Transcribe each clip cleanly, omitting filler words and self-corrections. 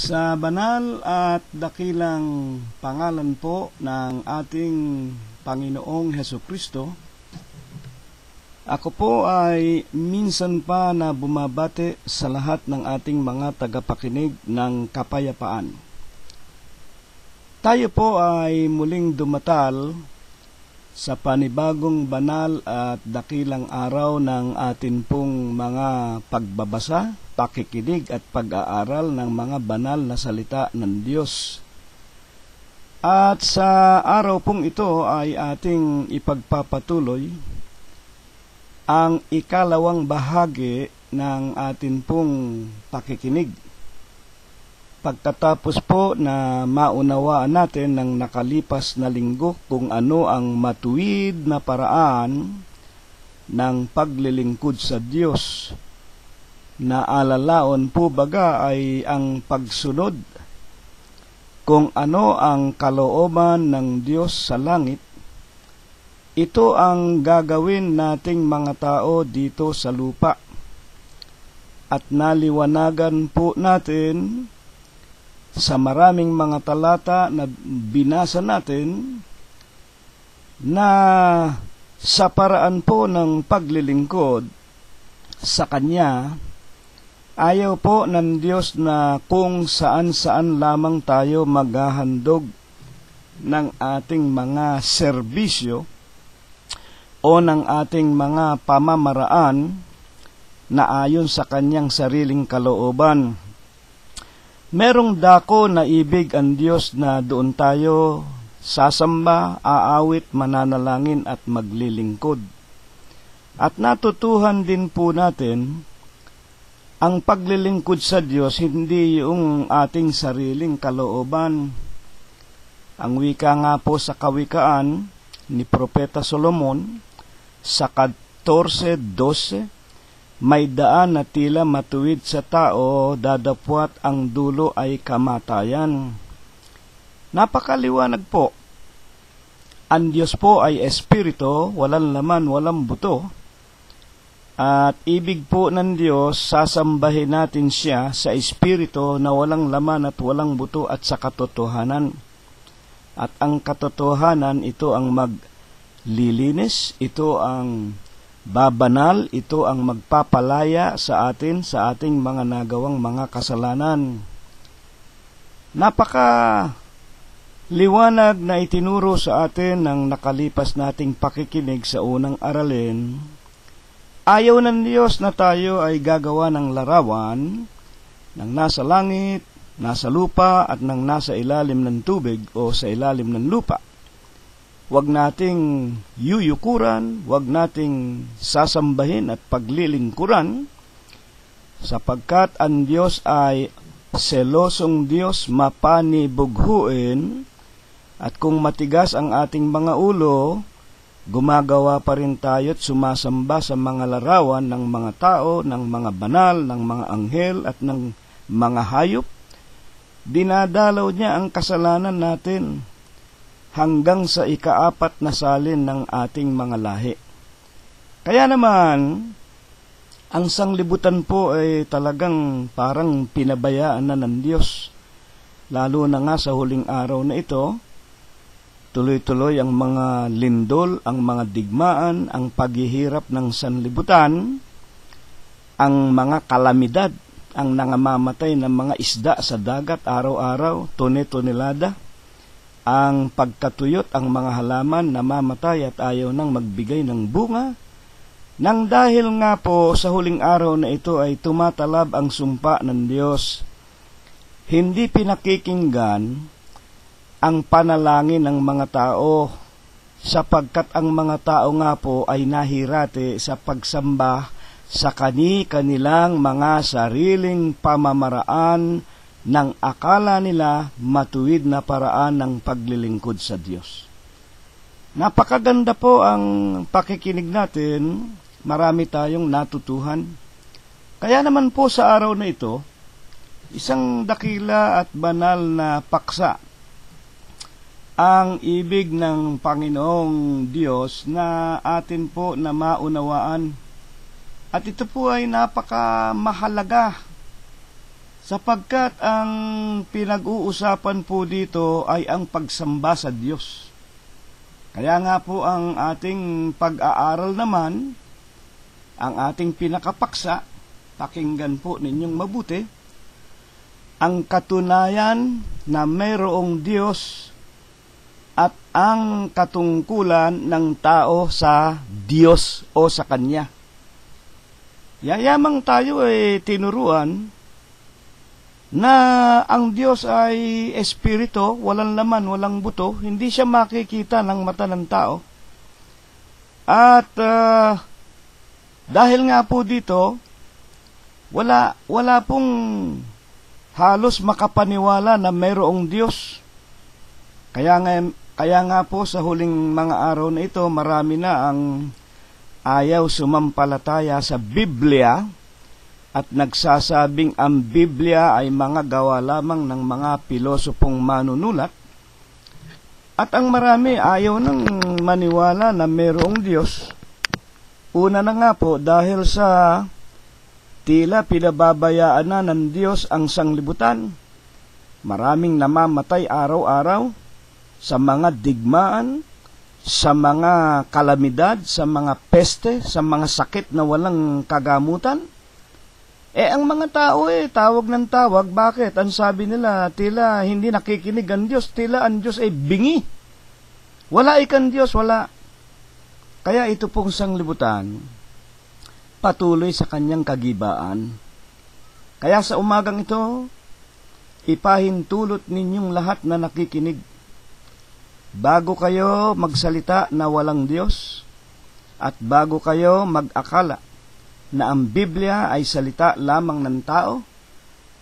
Sa banal at dakilang pangalan po ng ating Panginoong Hesukristo, ako po ay minsan pa na bumabati sa lahat ng ating mga tagapakinig ng kapayapaan. Tayo po ay muling dumatal sa panibagong banal at dakilang araw ng atin pong mga pagbabasa, pakikinig at pag-aaral ng mga banal na salita ng Diyos. At sa araw pong ito ay ating ipagpapatuloy ang ikalawang bahagi ng atin pong pakikinig. Pagkatapos po na maunawaan natin ng nakalipas na linggo kung ano ang matuwid na paraan ng paglilingkod sa Diyos, na alalaon po baga ay ang pagsunod kung ano ang kalooban ng Diyos sa langit. Ito ang gagawin nating mga tao dito sa lupa. At naliwanagan po natin sa maraming mga talata na binasa natin na sa paraan po ng paglilingkod sa Kanya, ayaw po ng Diyos na kung saan-saan lamang tayo maghahandog ng ating mga serbisyo o ng ating mga pamamaraan na ayon sa Kanyang sariling kalooban. Merong dako na ibig ang Diyos na doon tayo sasamba, aawit, mananalangin at maglilingkod. At natutuhan din po natin ang paglilingkod sa Diyos hindi yung ating sariling kalooban. Ang wika nga po sa kawikaan ni Propeta Solomon sa 14:12, may daan na tila matuwid sa tao, dadapwat ang dulo ay kamatayan. Napakaliwanag po. Ang Diyos po ay espiritu, walang laman, walang buto. At ibig po ng Diyos, sasambahin natin Siya sa espiritu na walang laman at walang buto at sa katotohanan. At ang katotohanan, ito ang maglilinis, ito ang babanal, ito ang magpapalaya sa atin sa ating mga nagawang mga kasalanan. Napaka liwanag na itinuro sa atin ng nakalipas nating pakikinig sa unang aralin. Ayaw ng Diyos na tayo ay gagawa ng larawan ng nasa langit, nasa lupa at ng nasa ilalim ng tubig o sa ilalim ng lupa. Huwag nating yuyukuran, huwag nating sasambahin at paglilingkuran, sapagkat ang Diyos ay selosong Diyos, mapanibughuin, at kung matigas ang ating mga ulo, gumagawa pa rin tayo at sumasamba sa mga larawan ng mga tao, ng mga banal, ng mga anghel at ng mga hayop. Dinadalaw niya ang kasalanan natin hanggang sa ikaapat na salin ng ating mga lahi. Kaya naman, ang sanglibutan po ay talagang parang pinabayaan na ng Diyos. Lalo na nga sa huling araw na ito, tuloy-tuloy ang mga lindol, ang mga digmaan, ang paghihirap ng sanlibutan, ang mga kalamidad, ang nangamamatay ng mga isda sa dagat araw-araw, tone-tonelada, ang pagkatuyot, ang mga halaman na mamatay at ayaw nang magbigay ng bunga, nang dahil nga po sa huling araw na ito ay tumatalab ang sumpa ng Diyos. Hindi pinakikinggan ang panalangin ng mga tao, sapagkat ang mga tao nga po ay nahirate sa pagsamba sa kani-kanilang mga sariling pamamaraan ng akala nila matuwid na paraan ng paglilingkod sa Diyos. Napakaganda po ang pakikinig natin, marami tayong natutuhan. Kaya naman po sa araw na ito, isang dakila at banal na paksa ang ibig ng Panginoong Diyos na atin po na maunawaan. At ito po ay napakamahalaga sapagkat ang pinag-uusapan po dito ay ang pagsamba sa Diyos. Kaya nga po ang ating pag-aaral naman, ang ating pinakapaksa, pakinggan po ninyong mabuti, ang katunayan na mayroong Diyos at ang katungkulan ng tao sa Diyos o sa Kanya. Yayamang tayo ay tinuruan na ang Diyos ay espiritu, walang laman, walang buto, hindi siya makikita ng mata ng tao. At dahil nga po dito, wala pong halos makapaniwala na mayroong Diyos. Kaya nga po sa huling mga araw na ito, marami na ang ayaw sumampalataya sa Biblia at nagsasabing ang Biblia ay mga gawa lamang ng mga pilosopong manunulat. At ang marami ayaw nang maniwala na mayroong Diyos. Una na nga po dahil sa tila pinababayaan na ng Diyos ang sanglibutan. Maraming namamatay araw-araw sa mga digmaan, sa mga kalamidad, sa mga peste, sa mga sakit na walang kagamutan. Ang mga tao tawag ng tawag. Bakit? Ang sabi nila, tila hindi nakikinig ang Diyos, tila ang Diyos ay bingi. Wala ikang Diyos, wala. Kaya ito pong sanglibutan, patuloy sa kanyang kagibaan. Kaya sa umagang ito, ipahintulot ninyong lahat na nakikinig. Bago kayo magsalita na walang Diyos, at bago kayo mag-akala na ang Biblia ay salita lamang ng tao,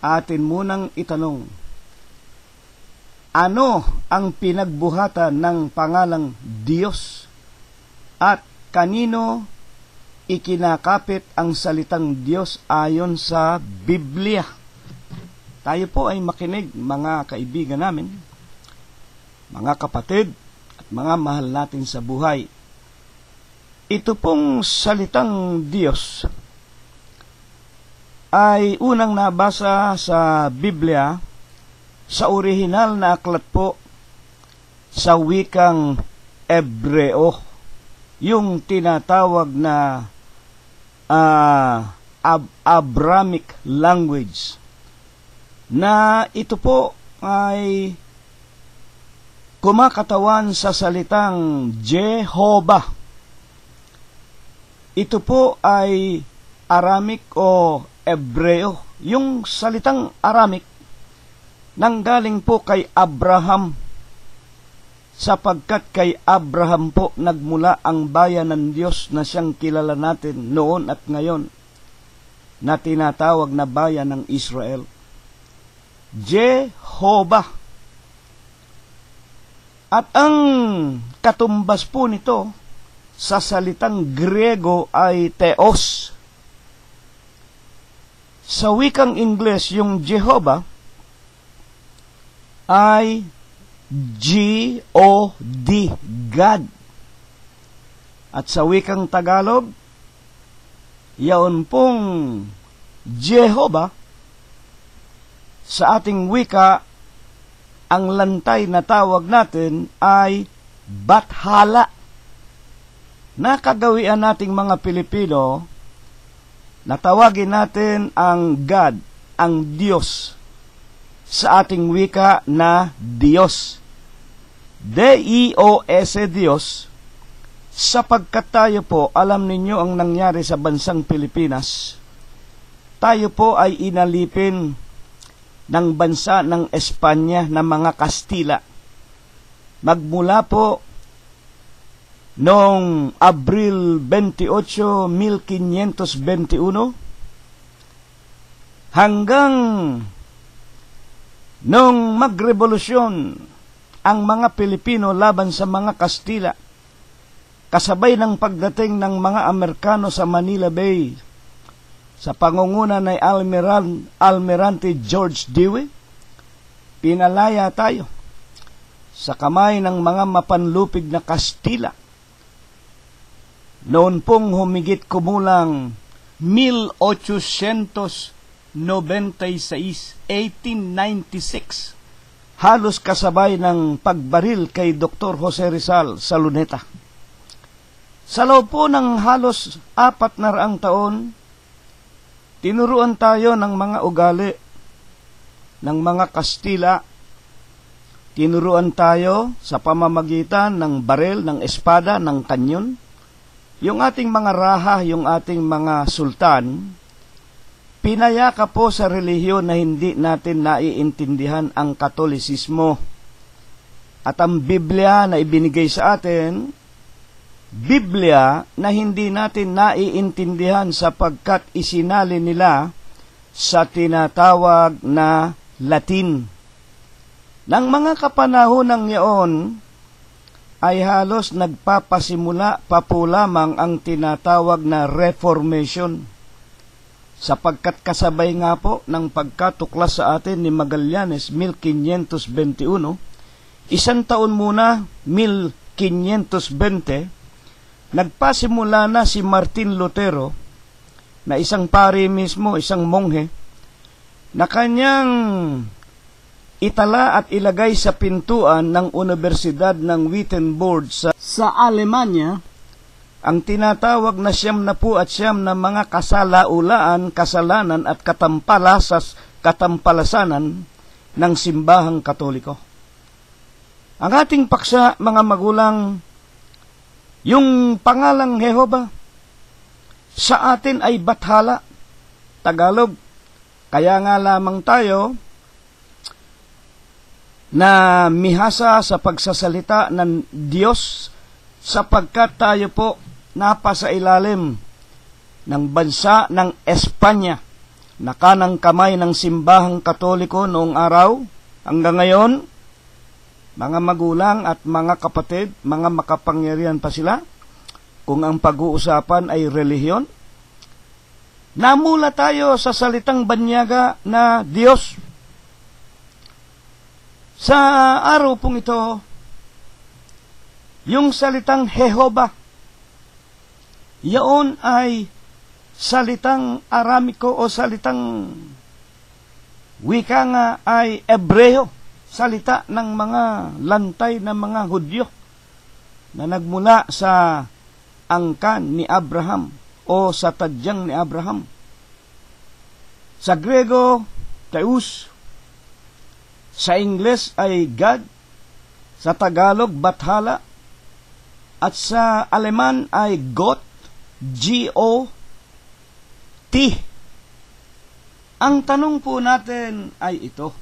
atin munang itanong, ano ang pinagbuhatan ng pangalang Diyos at kanino ikinakapit ang salitang Diyos ayon sa Biblia? Tayo po ay makinig, mga kaibigan namin, mga kapatid at mga mahal natin sa buhay. Ito pong salitang Diyos ay unang nabasa sa Biblia sa orihinal na aklat po sa wikang Ebreo, yung tinatawag na Abramic language, na ito po ay kumakatawan sa salitang Jehovah. Ito po ay Aramic o Ebreo. Yung salitang Aramic nanggaling po kay Abraham, sapagkat kay Abraham po nagmula ang bayan ng Diyos na siyang kilala natin noon at ngayon, na tinatawag na bayan ng Israel. Jehovah. At ang katumbas po nito sa salitang Griego ay Theos. Sa wikang Ingles, yung Jehovah ay G-O-D, God. At sa wikang Tagalog, yaon pong Jehovah, sa ating wika, ang lantay na tawag natin ay Bathala. Nakagawian nating mga Pilipino na tawagin natin ang God, ang Diyos, sa ating wika na Diyos. D-I-O-S, Diyos, sapagkat tayo po, alam ninyo ang nangyari sa bansang Pilipinas. Tayo po ay inalipin ng bansa ng Espanya na mga Kastila. Magmula po noong Abril 28, 1521 hanggang noong magrevolusyon ang mga Pilipino laban sa mga Kastila, kasabay ng pagdating ng mga Amerikano sa Manila Bay sa pangunguna ni Almirante George Dewey, pinalaya tayo sa kamay ng mga mapanlupig na Kastila. Noon pong humigit kumulang 1,800 1896. Halos kasabay ng pagbaril kay Dr. Jose Rizal sa Luneta. Sa loob po ng halos 400 taon, tinuruan tayo ng mga ugali ng mga Kastila. Tinuruan tayo sa pamamagitan ng baril, ng espada, ng kanyon. Yung ating mga raha, yung ating mga sultan, pinayaka po sa relihiyon na hindi natin naiintindihan ang Katolisismo. At ang Biblia na ibinigay sa atin, Biblia na hindi natin naiintindihan sapagkat isinali nila sa tinatawag na Latin. Nang mga kapanahonang iyon, ay halos nagpapasimula pa po lamang ang tinatawag na Reformation. Sapagkat kasabay nga po ng pagkatuklas sa atin ni Magallanes 1521, isang taon muna, 1520, nagpasimula na si Martin Lutero, na isang pari mismo, isang monghe, na kanyang itala at ilagay sa pintuan ng Universidad ng Wittenberg sa Alemanya ang tinatawag na 9 na mga kasalanan at katampalasanan ng simbahang Katoliko. Ang ating paksa, mga magulang, yung pangalang Jehova sa atin ay bathala, Tagalog. Kaya nga lamang tayo na mihasa sa pagsasalita ng Diyos sapagkat tayo po napasa ilalim ng bansa ng Espanya na kanang kamay ng simbahang Katoliko noong araw hanggang ngayon. Mga magulang at mga kapatid, mga makapangyarihan pa sila, kung ang pag-uusapan ay relihiyon, namula tayo sa salitang banyaga na Diyos. Sa araw pong ito, yung salitang Jehova, yaon ay salitang Aramiko o salitang wika nga ay Ebreo, salita ng mga lantay ng mga Hudyo na nagmula sa angkan ni Abraham o sa tadyang ni Abraham. Sa Grego, Theos. Sa Ingles ay God, sa Tagalog, Bathala, at sa Aleman ay Gott, G-O-T. Ang tanong po natin ay ito,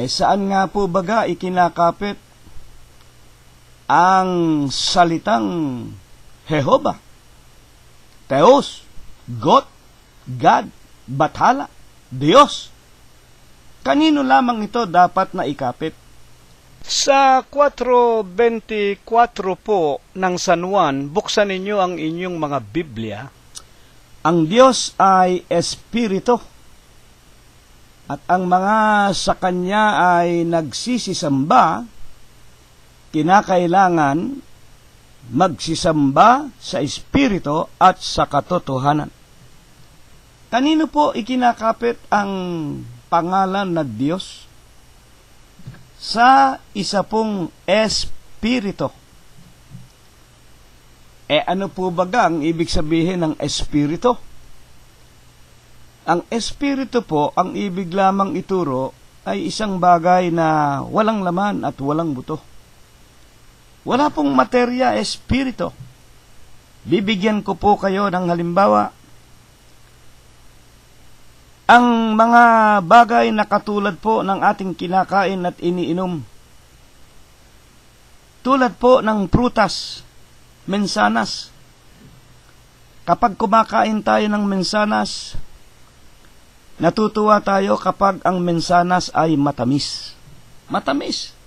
saan nga po baga ikinakapit ang salitang Jehova, Theos, Gott, God, Bathala, Diyos? Kanino lamang ito dapat na ikapit? Sa 4:24 po ng San Juan, buksan ninyo ang inyong mga Biblia. Ang Diyos ay Espiritu, at ang mga sa Kanya ay nagsisisamba, kinakailangan magsisamba sa Espiritu at sa katotohanan. Kanino po ikinakapit ang pangalan na Diyos? Sa isa pong Espiritu. Ano po baga ang ibig sabihin ng Espiritu? Ang Espiritu po, ang ibig lamang ituro ay isang bagay na walang laman at walang buto. Wala pong materya, Espiritu. Bibigyan ko po kayo ng halimbawa. Ang mga bagay na katulad po ng ating kinakain at iniinom, tulad po ng prutas, mensanas. Kapag kumakain tayo ng mensanas, natutuwa tayo kapag ang mensanas ay matamis. Matamis.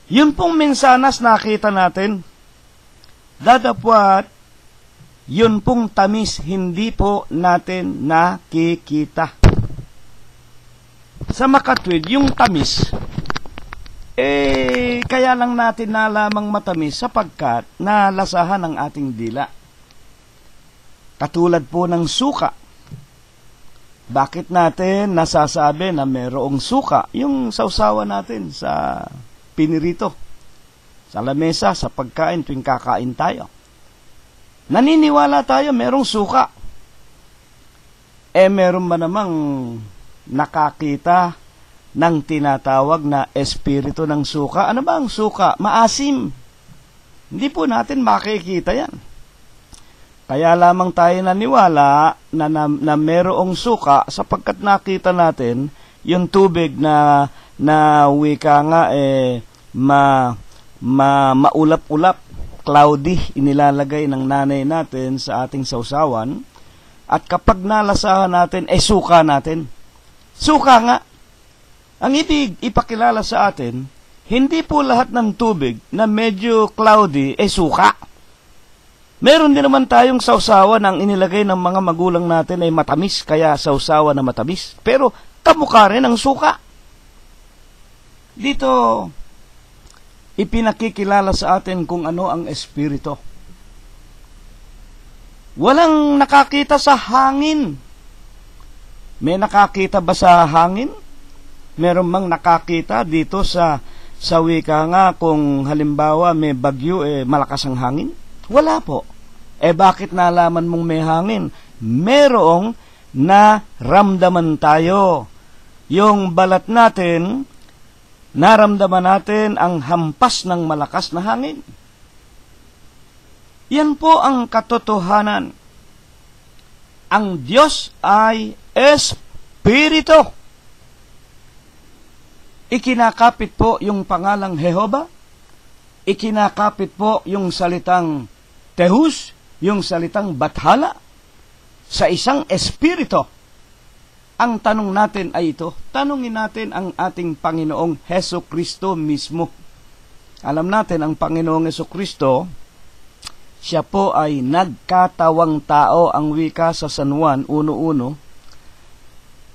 Yun pong mensanas nakita natin, dadapwat, yun pong tamis hindi po natin nakikita. Sa makatwid, yung tamis, kaya lang natin nalamang matamis sapagkat nalasahan ang ating dila. Katulad po ng suka. Bakit natin nasasabi na mayroong suka? Yung sausawa natin sa pinirito, sa lamesa, sa pagkain tuwing kakain tayo. Naniniwala tayo mayroong suka. Meron ba namang nakakita ng tinatawag na espiritu ng suka? Ano ba ang suka? Maasim. Hindi po natin makikita yan. Kaya lamang tayo naniwala na mayroong suka sapagkat nakita natin yung tubig na wika nga maulap-ulap, cloudy, inilalagay ng nanay natin sa ating sausawan. At kapag nalasahan natin, suka natin. Suka nga. Ang ibig ipakilala sa atin, hindi po lahat ng tubig na medyo cloudy, suka. Meron din naman tayong sausawan ang inilagay ng mga magulang natin ay matamis, kaya sausawan na matamis. Pero kamukha rin ang suka. Dito, ipinakikilala sa atin kung ano ang espiritu. Walang nakakita sa hangin. May nakakita ba sa hangin? Meron bang nakakita dito sa wika nga kung halimbawa may bagyo, malakas ang hangin? Wala po. Bakit nalaman mong may hangin? Merong naramdaman tayo. Yung balat natin, naramdaman natin ang hampas ng malakas na hangin. Yan po ang katotohanan. Ang Diyos ay Espiritu. Ikinakapit po yung pangalang Jehova. Ikinakapit po yung salitang Tehus, yung salitang Bathala, sa isang Espiritu. Ang tanong natin ay ito, tanungin natin ang ating Panginoong Heso Kristo mismo. Alam natin, ang Panginoong Heso Kristo, siya po ay nagkatawang tao, ang wika sa San Juan 1:1.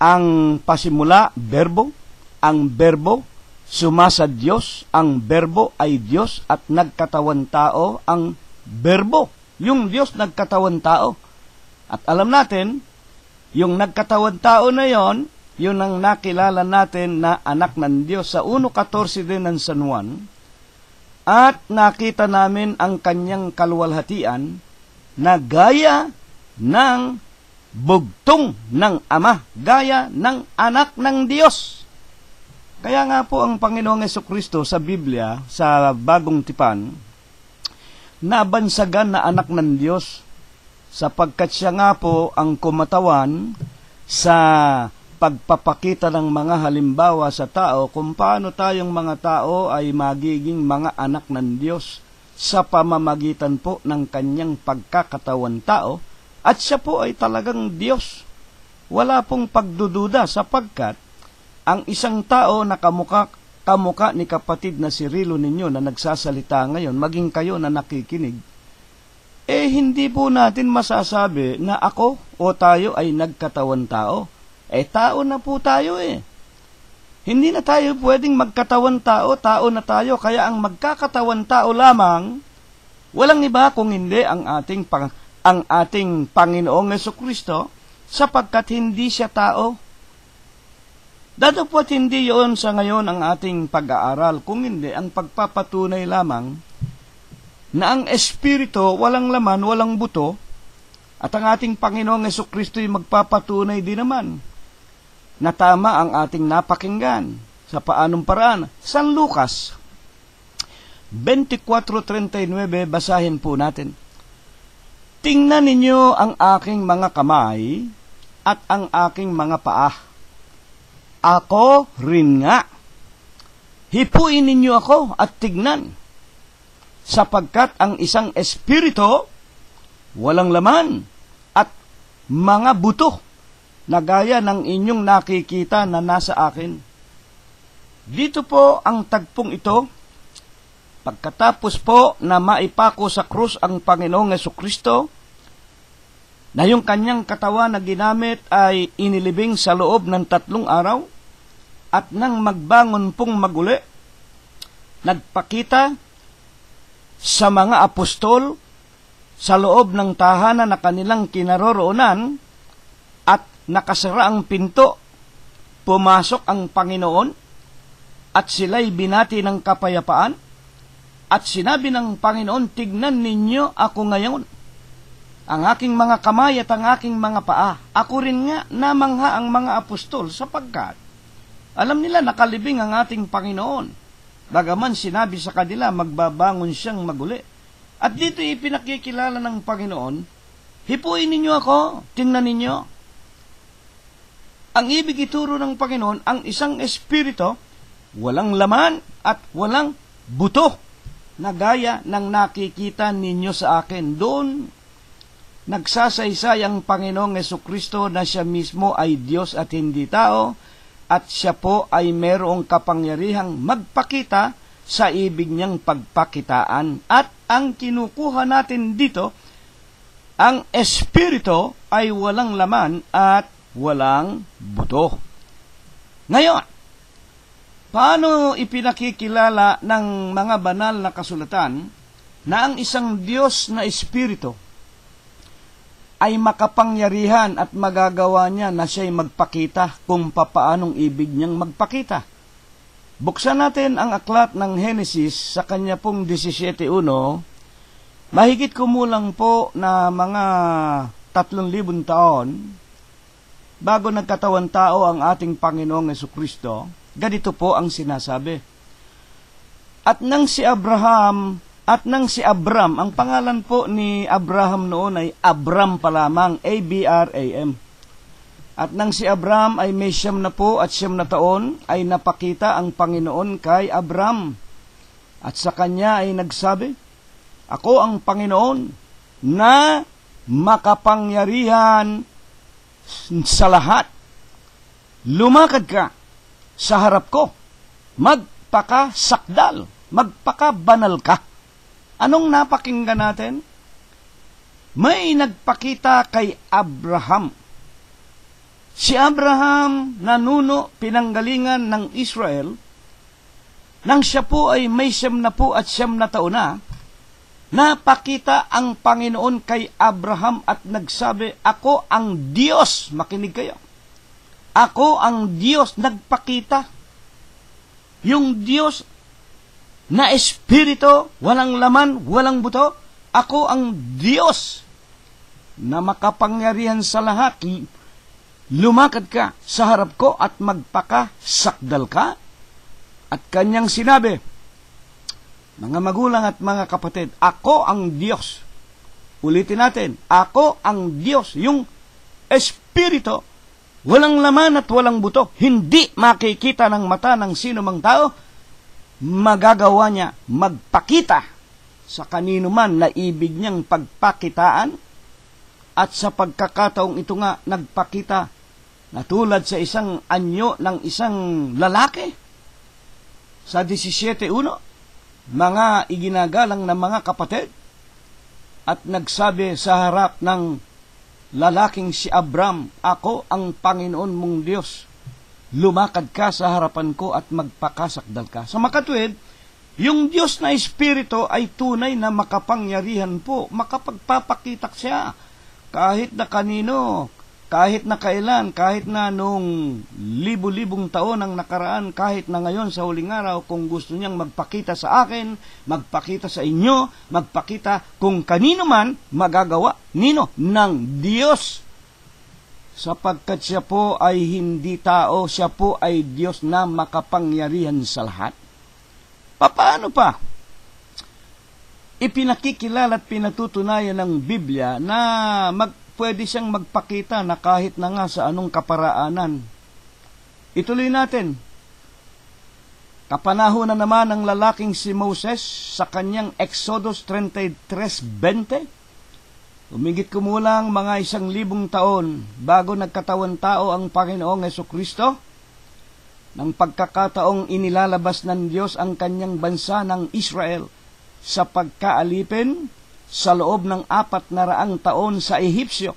Ang pasimula, berbo, ang berbo, sumasa Diyos, ang berbo ay Diyos at nagkatawan tao ang berbo. Yung Diyos nagkatawan tao. At alam natin, yung nagkatawan tao na yon, yun ang nakilala natin na anak ng Diyos sa 1:14 din ng San Juan. At nakita namin ang kanyang kaluwalhatian na gaya ng bugtong ng Ama, gaya ng anak ng Diyos. Kaya nga po ang Panginoong Jesucristo sa Biblia, sa Bagong Tipan, nabansagan na anak ng Diyos sapagkat siya nga po ang kumatawan sa pagpapakita ng mga halimbawa sa tao kung paano tayong mga tao ay magiging mga anak ng Diyos sa pamamagitan po ng kanyang pagkakatawan tao, at siya po ay talagang Diyos. Wala pong pagdududa sapagkat ang isang tao na kamuka ni kapatid na si Rilo ninyo na nagsasalita ngayon, maging kayo na nakikinig, hindi po natin masasabi na ako o tayo ay nagkatawan tao. Tao na po tayo Hindi na tayo pwedeng magkatawan tao, tao na tayo. Kaya ang magkakatawan tao lamang, walang iba kung hindi ang ating Panginoong Jesucristo, sapagkat hindi siya tao. Dadapot hindi yon sa ngayon ang ating pag-aaral, kung hindi ang pagpapatunay lamang na ang Espiritu walang laman, walang buto, at ang ating Panginoong Jesucristo ay magpapatunay din naman na tama ang ating napakinggan. Sa paanong paraan? San Lucas 24:39, basahin po natin. Tingnan ninyo ang aking mga kamay at ang aking mga paa. Ako rin nga. Hipuin ninyo ako at tignan, sapagkat ang isang espiritu walang laman at mga buto na gaya ng inyong nakikita na nasa akin. Dito po ang tagpong ito, pagkatapos po na maipako sa krus ang Panginoong Jesucristo, na yung kanyang katawan na ginamit ay inilibing sa loob ng 3 araw, at nang magbangon pong maguli, nagpakita sa mga apostol, sa loob ng tahanan na kanilang kinaroroonan at nakasara ang pinto, pumasok ang Panginoon at sila'y binati ng kapayapaan at sinabi ng Panginoon, tignan ninyo ako ngayon, ang aking mga kamay at ang aking mga paa. Ako rin nga namangha ang mga apostol sapagkat alam nila nakalibing ang ating Panginoon. Bagaman sinabi sa kanila magbabangon siyang maguli. At dito ipinakikilala ng Panginoon, hipuin ninyo ako, tingnan ninyo. Ang ibig ituro ng Panginoon, ang isang espiritu, walang laman at walang buto, na gaya ng nakikita ninyo sa akin. Doon, nagsasaysay ang Panginoong Jesucristo na siya mismo ay Diyos at hindi tao, at siya po ay mayroong kapangyarihang magpakita sa ibig niyang pagpakitaan. At ang kinukuha natin dito, ang espiritu ay walang laman at walang buto. Ngayon, paano ipinakikilala ng mga banal na kasulatan na ang isang Diyos na espiritu ay makapangyarihan at magagawa niya na siya'y magpakita kung papaanong ibig niyang magpakita? Buksan natin ang aklat ng Henesis sa kanya pong 17:1. Mahigit kumulang po na mga 3,000 taon bago nagkatawan tao ang ating Panginoong Jesucristo. Ganito po ang sinasabi. At nang si Abram, ang pangalan po ni Abraham noon ay Abram pa lamang, A-B-R-A-M. At nang si Abram ay may 9 na taon, ay napakita ang Panginoon kay Abram. At sa kanya ay nagsabi, ako ang Panginoon na makapangyarihan sa lahat. Lumakad ka sa harap ko, magpakasakdal, magpakabanal ka. Anong napakinggan natin? May nagpakita kay Abraham. Si Abraham, nanuno, pinanggalingan ng Israel, nang siya po ay may 9 na taon na, napakita ang Panginoon kay Abraham at nagsabi, ako ang Diyos. Makinig kayo. Ako ang Diyos, nagpakita. Yung Diyos na espiritu, walang laman, walang buto. Ako ang Diyos na makapangyarihan sa lahat. Lumakad ka sa harap ko at magpakasakdal ka. At kanyang sinabi, mga magulang at mga kapatid, ako ang Diyos. Ulitin natin, ako ang Diyos. Yung espiritu, walang laman at walang buto, hindi makikita ng mata ng sino mang tao, magagawa niya magpakita sa kanino man na ibig niyang pagpakitaan. At sa pagkakataong ito nga, nagpakita na tulad sa isang anyo ng isang lalaki. Sa 17:1, mga iginagalang na mga kapatid, at nagsabi sa harap ng lalaking si Abram, ako ang Panginoon mong Diyos. Lumakad ka sa harapan ko at magpakasakdal ka. Sa makatuwid, yung Diyos na Espiritu ay tunay na makapangyarihan po. Makapagpapakita siya kahit na kanino, kahit na kailan, kahit na nung libu-libong taon ang nakaraan, kahit na ngayon sa huling araw, kung gusto niyang magpakita sa akin, magpakita sa inyo, magpakita kung kanino man, magagawa nino ng Diyos. Sapagkat siya po ay hindi tao, siya po ay Diyos na makapangyarihan sa lahat. Paano pa? Ipinakikilala at pinatutunayan ng Biblia na pwede siyang magpakita na kahit na nga sa anong kaparaanan. Ituloy natin. Kapanahon na naman ng lalaking si Moses sa kanyang Exodus 33:20. Umigit kumulang mga 1,000 taon bago nagkatawan tao ang Panginoong Jesucristo, ng pagkakataong inilalabas ng Diyos ang kanyang bansa ng Israel sa pagkaalipin sa loob ng 400 taon sa Ehipsyo,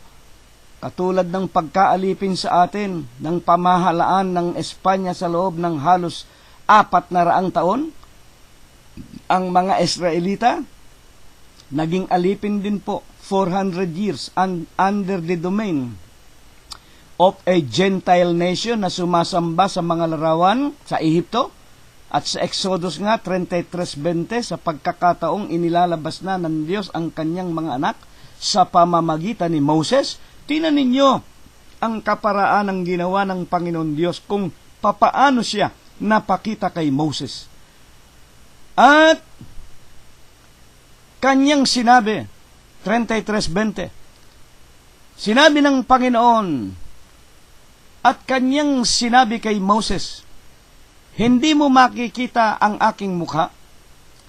katulad ng pagkaalipin sa atin ng pamahalaan ng Espanya sa loob ng halos 400 taon. Ang mga Israelita naging alipin din po 400 years under the domain of a Gentile nation na sumasamba sa mga larawan sa Ehipto. At sa Exodus nga 33:20, sa pagkakataong inilalabas na ng Diyos ang kanyang mga anak sa pamamagitan ni Moses, tingnan ninyo ang kaparaan ng ginawa ng Panginoon Diyos kung papaano siya napakita kay Moses. At kanyang sinabi, 33:20, sinabi ng Panginoon at kanyang sinabi kay Moses, hindi mo makikita ang aking mukha,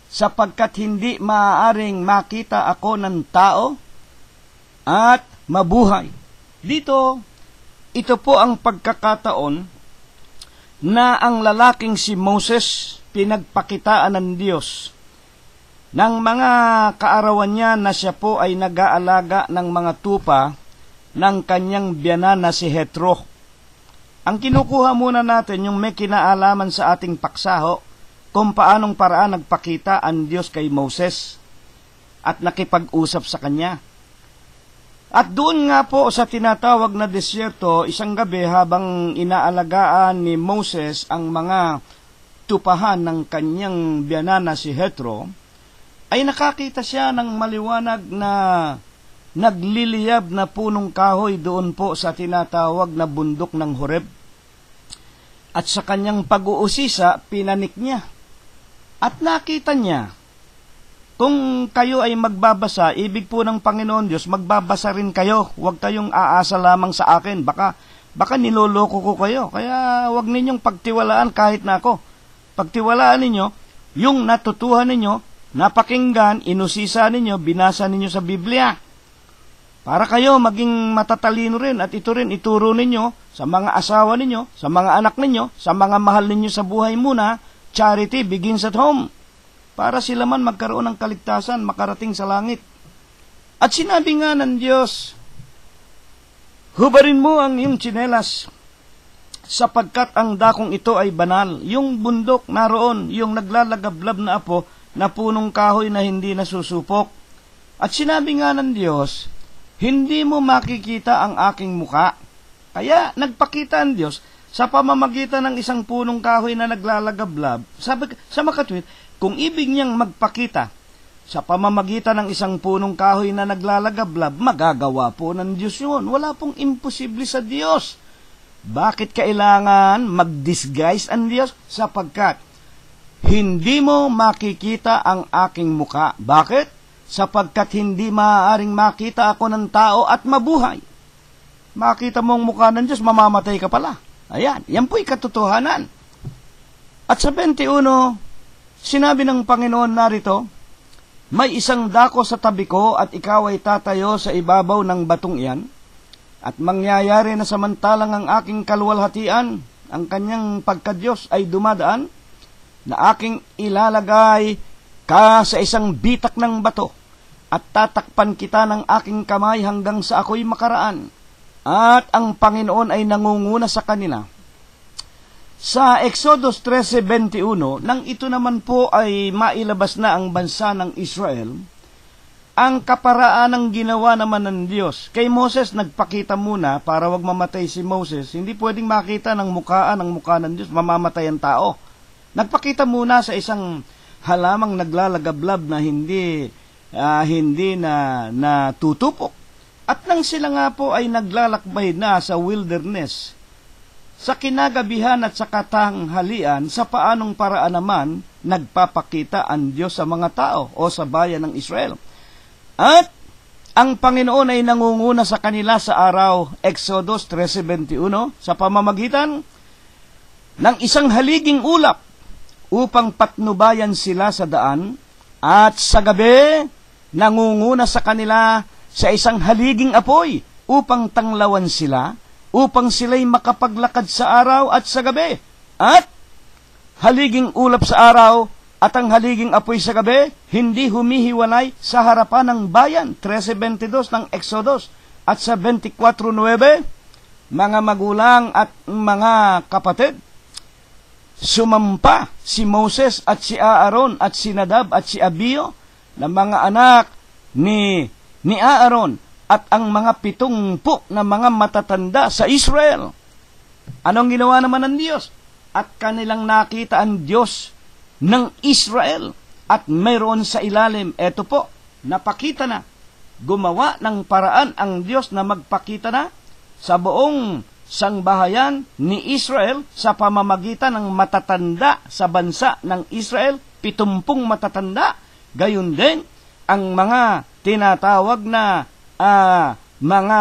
sapagkat hindi maaaring makita ako ng tao at mabuhay. Dito, ito po ang pagkakataon na ang lalaking si Moses pinagpakitaan ng Diyos ng mga kaarawan niya na siya po ay nag-aalaga ng mga tupa ng kanyang biyanan na si Jethro. Ang kinukuha muna natin yung may kinaalaman sa ating paksaho kung paanong paraan nagpakita ang Diyos kay Moses at nakipag-usap sa kanya. At doon nga po sa tinatawag na desierto, isang gabi habang inaalagaan ni Moses ang mga tupahan ng kanyang biyanan na si Jethro, ay nakakita siya ng maliwanag na nagliliyab na punong kahoy doon po sa tinatawag na bundok ng Horeb. At sa kanyang pag-uusisa, pinanik niya. At nakita niya, kung kayo ay magbabasa, ibig po ng Panginoon Diyos, magbabasa rin kayo. Huwag kayong aasa lamang sa akin. Baka niloloko ko kayo. Kaya huwag ninyong pagtiwalaan kahit na ako. Pagtiwalaan ninyo, yung natutuhan ninyo, napakinggan, inusisa ninyo, binasa ninyo sa Biblia. Para kayo maging matatalino rin at ito rin ituro ninyo sa mga asawa ninyo, sa mga anak ninyo, sa mga mahal ninyo sa buhay muna. Charity begins at home. Para sila man magkaroon ng kaligtasan, makarating sa langit. At sinabi nga ng Diyos, hubarin mo ang iyong tsinelas, sapagkat ang dakong ito ay banal. Yung bundok naroon, yung naglalagablab na apo, na punong kahoy na hindi nasusupok. At sinabi nga ng Diyos, hindi mo makikita ang aking muka. Kaya nagpakita ang Diyos sa pamamagitan ng isang punong kahoy na naglalagablab. Sabi sa makatwid, kung ibig niyang magpakita sa pamamagitan ng isang punong kahoy na naglalagablab, magagawa po ng Diyos yun. Wala pong imposible sa Diyos. Bakit kailangan mag-disguise ang Diyos? Sapagkat hindi mo makikita ang aking muka. Bakit? Sapagkat hindi maaaring makita ako ng tao at mabuhay. Makita mo ang mukha ng Diyos, mamamatay ka pala. Ayan, yan po'y katotohanan. At sa 21, sinabi ng Panginoon narito, may isang dako sa tabi ko at ikaw ay tatayo sa ibabaw ng batong iyan. At mangyayari na samantalang ang aking kaluwalhatian, ang kanyang pagkadyos ay dumadaan, na aking ilalagay ka sa isang bitak ng bato at tatakpan kita ng aking kamay hanggang sa ako'y makaraan. At ang Panginoon ay nangunguna sa kanila. Sa Exodus 13:21, nang ito naman po ay mailabas na ang bansa ng Israel, ang kaparaan ng ginawa naman ng Diyos. Kay Moses, nagpakita muna para wag mamatay si Moses. Hindi pwedeng makita ng mukha ng Diyos, mamamatay ang tao. Nagpakita muna sa isang halamang naglalagablab na hindi na tutupok. At nang sila nga po ay naglalakbay na sa wilderness, sa kinagabihan at sa katanghalian, sa paanong paraan naman nagpapakita ang Diyos sa mga tao o sa bayan ng Israel. At ang Panginoon ay nangunguna sa kanila sa araw, Exodus 13:21, sa pamamagitan ng isang haliging ulap upang patnubayan sila sa daan, at sa gabi nangunguna sa kanila sa isang haliging apoy upang tanglawan sila, upang sila'y makapaglakad sa araw at sa gabi. At haliging ulap sa araw at ang haliging apoy sa gabi, hindi humihiwalay sa harapan ng bayan. 13:22 ng Exodus. At sa 24:9, mga magulang at mga kapatid, sumampa si Moses at si Aaron at si Nadab at si Abiyo na mga anak ni Aaron at ang mga 70 na mga matatanda sa Israel. Anong ginawa naman ng Diyos? At kanilang nakita ang Diyos ng Israel at mayroon sa ilalim, eto po, napakita na, gumawa ng paraan ang Diyos na magpakita na sa buong sangbahayan ni Israel sa pamamagitan ng matatanda sa bansa ng Israel, 70 matatanda. Gayon din, ang mga tinatawag na mga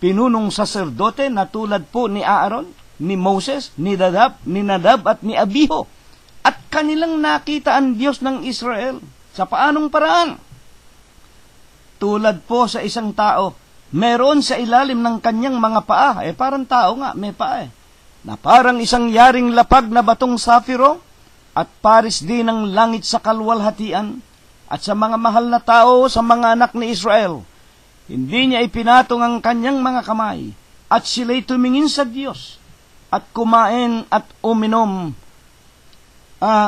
pinunong saserdote na tulad po ni Aaron, ni Moses, ni Nadab at ni Abiho. At kanilang nakita ang Diyos ng Israel. Sa paanong paraan? Tulad po sa isang tao, meron sa ilalim ng kanyang mga paa, parang tao nga, may paa na parang isang yaring lapag na batong safiro, at paris din ng langit sa kalwalhatian, at sa mga mahal na tao, sa mga anak ni Israel. Hindi niya ipinatong ang kanyang mga kamay, at sila'y tumingin sa Diyos, at kumain at uminom,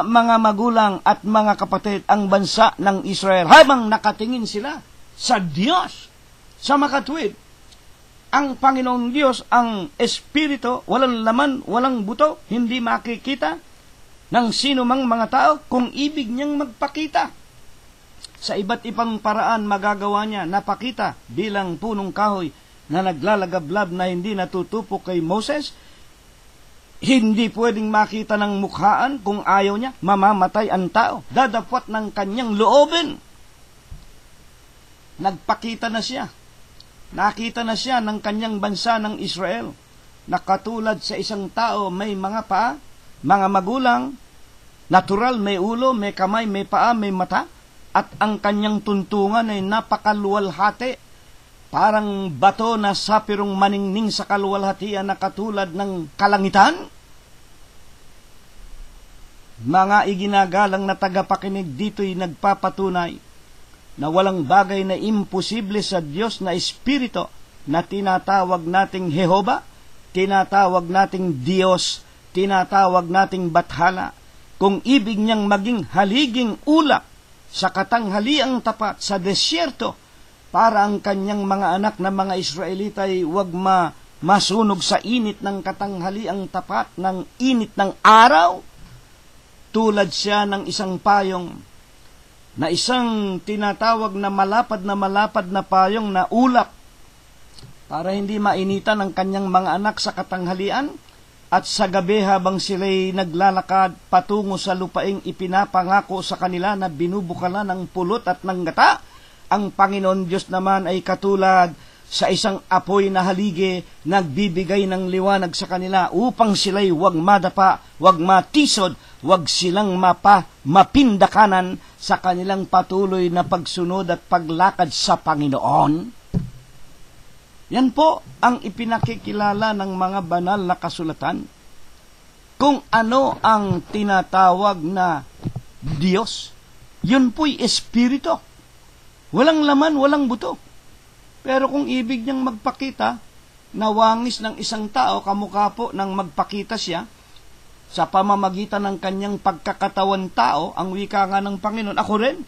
mga magulang at mga kapatid, ang bansa ng Israel, habang nakatingin sila sa Diyos. Sa makatwid, ang Panginoong Diyos, ang Espiritu, walang laman, walang buto, hindi makikita ng sino mang mga tao kung ibig niyang magpakita. Sa iba't ibang paraan magagawa niya, napakita bilang punong kahoy na naglalagablab na hindi natutupok kay Moses. Hindi pwedeng makita ng mukhaan kung ayaw niya, mamamatay ang tao. Dadapwat ng kanyang loobin. Nagpakita na siya. Nakita na siya ng kanyang bansa ng Israel. Nakatulad sa isang tao, may mga paa, mga magulang, natural, may ulo, may kamay, may paa, may mata, at ang kanyang tuntungan ay napakaluwalhati. Parang bato na sapirong maningning sa kaluwalhatian na katulad ng kalangitan. Mga iginagalang na tagapakinig, dito'y nagpapatunay na walang bagay na imposible sa Diyos na Espiritu na tinatawag nating Jehova, tinatawag nating Diyos, tinatawag nating Bathala. Kung ibig niyang maging haliging ulap sa katanghaliang tapat sa desyerto, para ang kanyang mga anak na mga Israelita ay huwag masunog sa init ng katanghaliang tapat, ng init ng araw, tulad siya ng isang payong, na isang tinatawag na malapad na payong na ulap, para hindi mainitan ang kanyang mga anak sa katanghalian, at sa gabi habang sila'y naglalakad patungo sa lupaing ipinapangako sa kanila na binubukala ng pulot at ng gata. Ang Panginoon Diyos naman ay katulad sa isang apoy na haligi, nagbibigay ng liwanag sa kanila upang sila'y wag madapa, wag matisod, wag silang mapindakanan sa kanilang patuloy na pagsunod at paglakad sa Panginoon. Yan po ang ipinakikilala ng mga banal na kasulatan. Kung ano ang tinatawag na Diyos, yun po'y Espiritu. Walang laman, walang buto. Pero kung ibig niyang magpakita, nawangis ng isang tao, kamukha po nang magpakita siya, sa pamamagitan ng kanyang pagkakatawan tao, ang wika nga ng Panginoon, ako rin.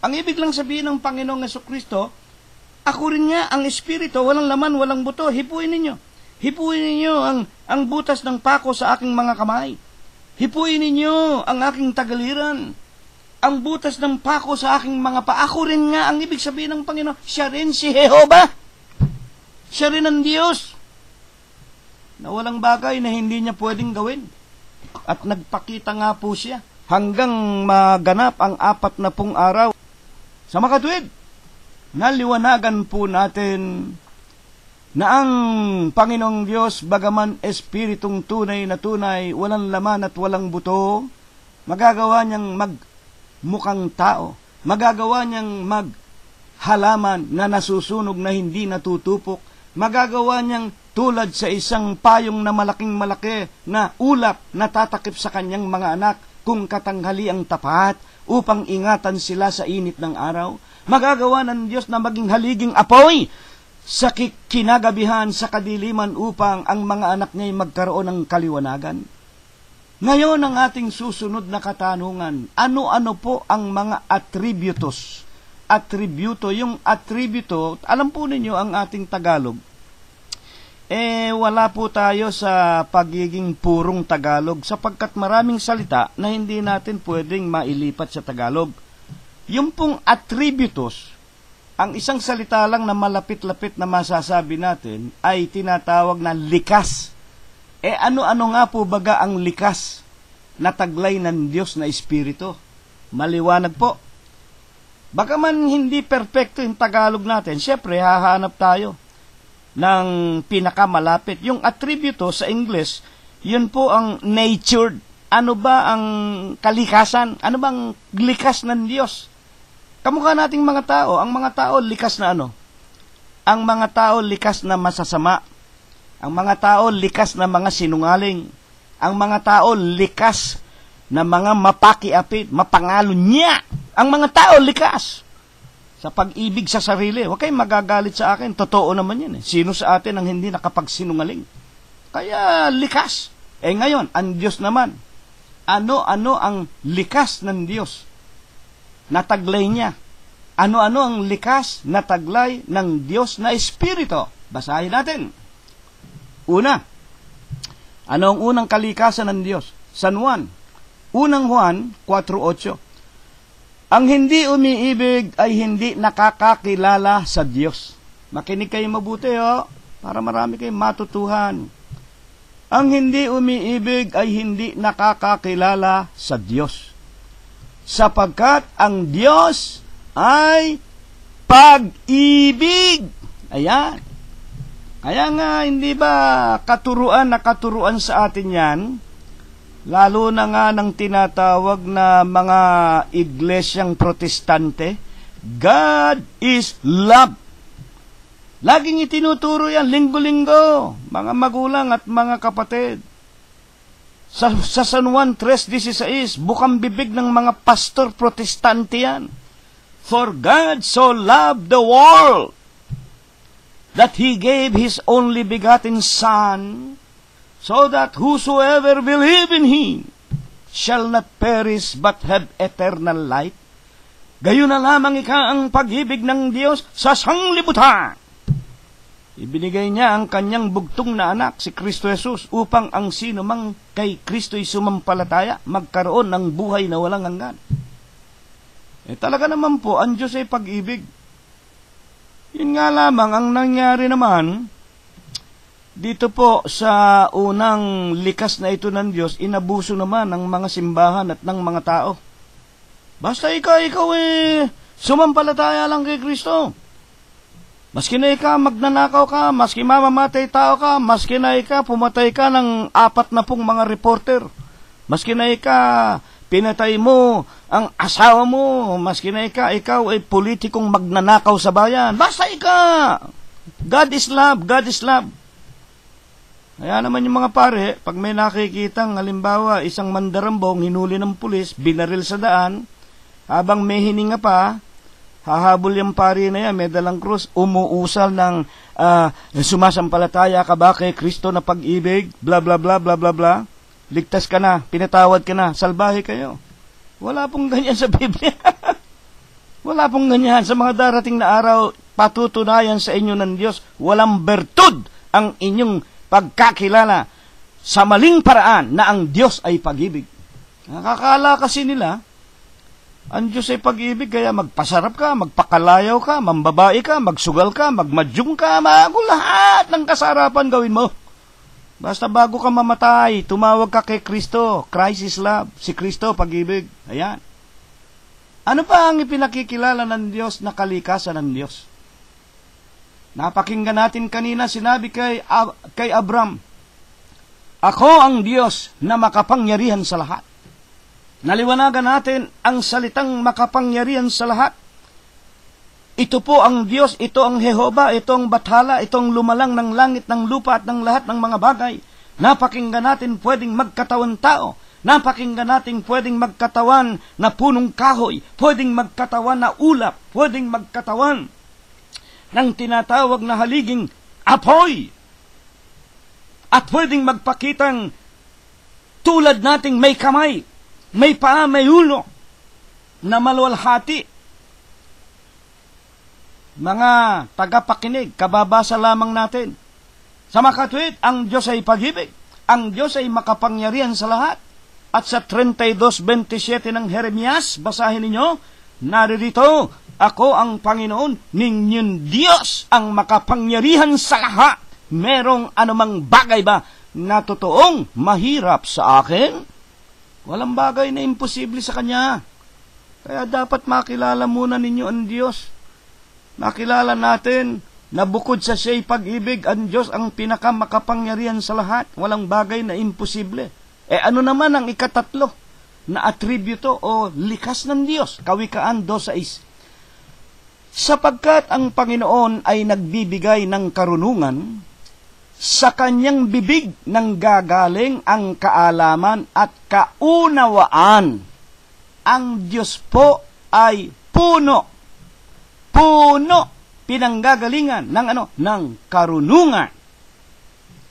Ang ibig lang sabihin ng Panginoong Jesucristo, ako rin nga ang Espiritu, walang laman, walang buto, hipuin ninyo. Hipuin ninyo ang butas ng pako sa aking mga kamay. Hipuin ninyo ang aking tagaliran. Ang butas ng pako sa aking mga paa. Ako rin nga ang ibig sabihin ng Panginoon. Siya rin si Jehova. Siya rin ang Diyos. Na walang bagay na hindi niya pwedeng gawin. At nagpakita nga po siya hanggang maganap ang 40 araw. Sa makatwid, naliwanagan po natin na ang Panginoong Diyos, bagaman Espiritong tunay na tunay, walang laman at walang buto, magagawa niyang mukhang tao, magagawa niyang maghalaman na nasusunog na hindi natutupok, magagawa niyang tulad sa isang payong na malaking malaki na ulap na tatakip sa kanyang mga anak kung katanghali ang tapat upang ingatan sila sa init ng araw. Magagawa ng Diyos na maging haliging apoy sa kinagabihan sa kadiliman upang ang mga anak niya'y magkaroon ng kaliwanagan. Ngayon ang ating susunod na katanungan, ano-ano po ang mga attributos atributo. Yung atributo, alam po ninyo ang ating Tagalog, wala po tayo sa pagiging purong Tagalog sapagkat maraming salita na hindi natin pwedeng mailipat sa Tagalog. Yung pong attributos, ang isang salita lang na malapit-lapit na masasabi natin ay tinatawag na likas. Ano-ano nga po baga ang likas na taglay ng Diyos na Espiritu? Maliwanag po. Baka man hindi perpekto yung Tagalog natin, syempre hahanap tayo ng pinakamalapit. Yung attributo sa English, yun po ang natured. Ano ba ang kalikasan? Ano bang likas ng Diyos? Kamukha nating mga tao. Ang mga tao, likas na ano? Ang mga tao, likas na masasama. Ang mga tao, likas na mga sinungaling. Ang mga tao, likas na mga mapakiapid, mapangalo niya. Ang mga tao, likas sa pag-ibig sa sarili. Huwag kayong magagalit sa akin. Totoo naman yan. Sino sa atin ang hindi nakapagsinungaling? Kaya likas. Ngayon, ang Diyos naman. Ano-ano ang likas ng Diyos na taglay niya? Ano-ano ang likas na taglay ng Diyos na Espiritu? Basahin natin. Una, ano ang unang kalikasan ng Diyos? San Juan. Unang Juan 4:8. Ang hindi umiibig ay hindi nakakakilala sa Diyos. Makinig kayo mabuti, para marami kayong matutuhan. Ang hindi umiibig ay hindi nakakakilala sa Diyos. Sapagkat ang Diyos ay pag-ibig. Ayan. Kaya nga, hindi ba katuruan na katuruan sa atin yan? Lalo na nga ng tinatawag na mga iglesyang protestante, God is love. Laging itinuturo yan, linggo-linggo, mga magulang at mga kapatid. Sa San Juan 3:16, bukang bibig ng mga pastor protestante yan. For God so loved the world that He gave His only begotten Son, so that whosoever believe in Him shall not perish but have eternal life. Gayon na lamang ang pag-ibig ng Diyos sa sanglibutan. Ibinigay niya ang kanyang bugtong na anak, si Kristo Jesus, upang ang sino mang kay Kristo'y sumampalataya, magkaroon ng buhay na walang hanggan. Talaga naman po, ang Diyos ay pag-ibig. Yun nga lamang, ang nangyari naman, dito po sa unang likas na ito ng Diyos, inabuso naman ng mga simbahan at ng mga tao. Basta ikaw sumampalataya lang kay Kristo. Maski na ikaw magnanakaw ka, maski mamamatay tao ka, maski na ikaw pumatay ka ng 40 mga reporter, maski na ikaw pinatay mo ang asawa mo, maski na ikaw ay politikong magnanakaw sa bayan, basta ikaw. God is love, God is love. Kaya naman yung mga pare, pag may nakikitang halimbawa isang mandarambong hinuli ng pulis, binaril sa daan, habang may hininga pa, hahabol yung pari na yan, may dalang krus, umuusal ng sumasampalataya ka ba kay Kristo na pag-ibig, bla bla bla bla bla bla, ligtas ka na, pinatawad ka na, salbahe kayo. Wala pong ganyan sa Biblia. Wala pong ganyan. Sa mga darating na araw, patutunayan sa inyo ng Diyos, walang bertud ang inyong pagkakilala sa maling paraan na ang Diyos ay pag-ibig. Nakakala kasi nila, ang Diyos ay pag-ibig, kaya magpasarap ka, magpakalayaw ka, mambabae ka, magsugal ka, magmadyong ka, lahat ng kasarapan gawin mo. Basta bago ka mamatay, tumawag ka kay Kristo. Christ is love. Si Kristo, pag-ibig. Ayan. Ano pa ang ipinakikilala ng Diyos na kalikasan ng Diyos? Napakinggan natin kanina, sinabi kay Abram, ako ang Diyos na makapangyarihan sa lahat. Naliwanagan natin ang salitang makapangyarihan sa lahat. Ito po ang Diyos, ito ang Jehova, ito ang Bathala, ito ang lumalang ng langit, ng lupa at ng lahat ng mga bagay. Napakinggan natin pwedeng magkatawan tao. Napakinggan natin pwedeng magkatawan na punong kahoy, pwedeng magkatawan na ulap, pwedeng magkatawan ng tinatawag na haliging apoy. At pwedeng magpakitang tulad nating may kamay, may paa, may ulo, na maluwalhati. mga tagapakinig, kababasa lamang natin. Sa makatwid, ang Diyos ay pag-ibig. Ang Diyos ay makapangyarihan sa lahat. At sa 32:27 ng Jeremias, basahin ninyo, naririto, ako ang Panginoon, ninyong Diyos ang makapangyarihan sa lahat. Merong anumang bagay ba na totoong mahirap sa akin? Walang bagay na imposible sa Kanya. Kaya dapat makilala muna ninyo ang Diyos. Makilala natin na bukod sa siya'y pag-ibig, ang Diyos ang pinakamakapangyarihan sa lahat. Walang bagay na imposible. Ano naman ang ikatatlo na atributo o likas ng Diyos? Kawikaan 2:6. Sapagkat ang Panginoon ay nagbibigay ng karunungan, sa kanyang bibig nang gagaling ang kaalaman at kaunawaan. Ang Diyos po ay puno, pinanggagalingan ng karunungan.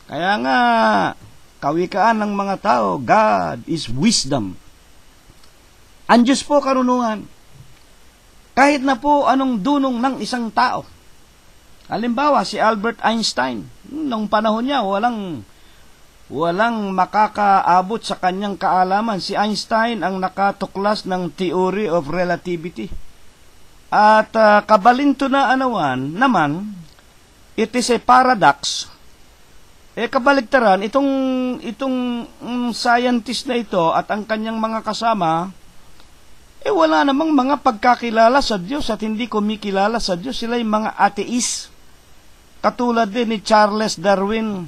Kaya nga, kawikaan ng mga tao, God is wisdom. Ang Diyos po karunungan. Kahit na po anong dunong ng isang tao. Halimbawa, si Albert Einstein, nung panahon niya, walang makakaabot sa kanyang kaalaman. Si Einstein ang nakatuklas ng theory of relativity. At kabalintunaan naman, it is a paradox. Kabaligtaran, itong scientist na ito at ang kanyang mga kasama, wala namang mga pagkakilala sa Diyos at hindi kumikilala sa Diyos. Sila'y mga ateist. Katulad din ni Charles Darwin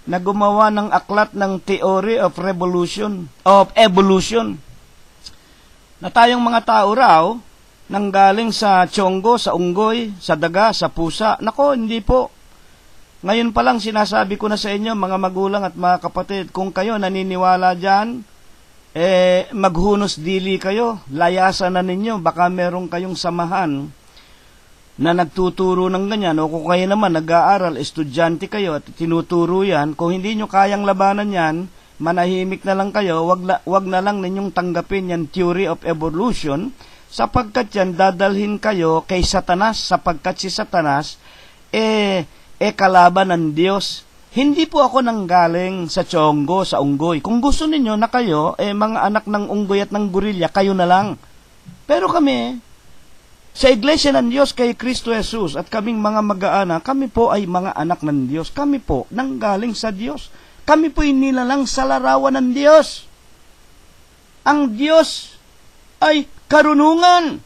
na gumawa ng aklat ng Theory of Evolution. Na tayong mga tao raw, nanggaling sa tiyonggo, sa unggoy, sa daga, sa pusa. Nako, hindi po. Ngayon pa lang sinasabi ko na sa inyo, mga magulang at mga kapatid, kung kayo naniniwala dyan, maghunos dili kayo, layasan na ninyo, baka meron kayong samahan na nagtuturo ng ganyan, o kung kayo naman nag-aaral, estudyante kayo at tinuturo yan, kung hindi nyo kayang labanan yan, manahimik na lang kayo, wag na lang ninyong tanggapin yan theory of evolution, sapagkat yan dadalhin kayo kay Satanas, sapagkat si Satanas kalaban ng Diyos. Hindi po ako nanggaling sa tiyonggo, sa unggoy. Kung gusto ninyo na kayo, mga anak ng unggoy at ng gorilya, kayo na lang. Pero kami, sa Iglesia ng Diyos kay Kristo Jesus at kaming mga mag-aanak, kami po ay mga anak ng Diyos. Kami po nanggaling sa Diyos. Kami po inilalang sa larawan ng Diyos. Ang Diyos ay karunungan.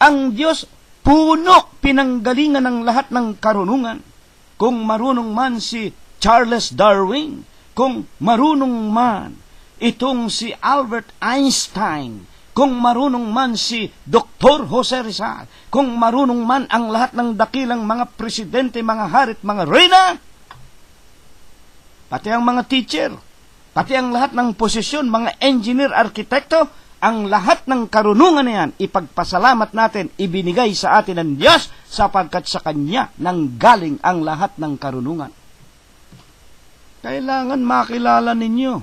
Ang Diyos puno, pinanggalingan ng lahat ng karunungan. Kung marunong man si Charles Darwin, kung marunong man itong si Albert Einstein, kung marunong man si Dr. Jose Rizal, kung marunong man ang lahat ng dakilang mga presidente, mga harit, mga reyna, pati ang mga teacher, pati ang lahat ng posisyon, mga engineer, arkitekto, ang lahat ng karunungan na yan, ipagpasalamat natin, ibinigay sa atin ng Diyos, sapagkat sa Kanya nanggaling ang lahat ng karunungan. Kailangan makilala ninyo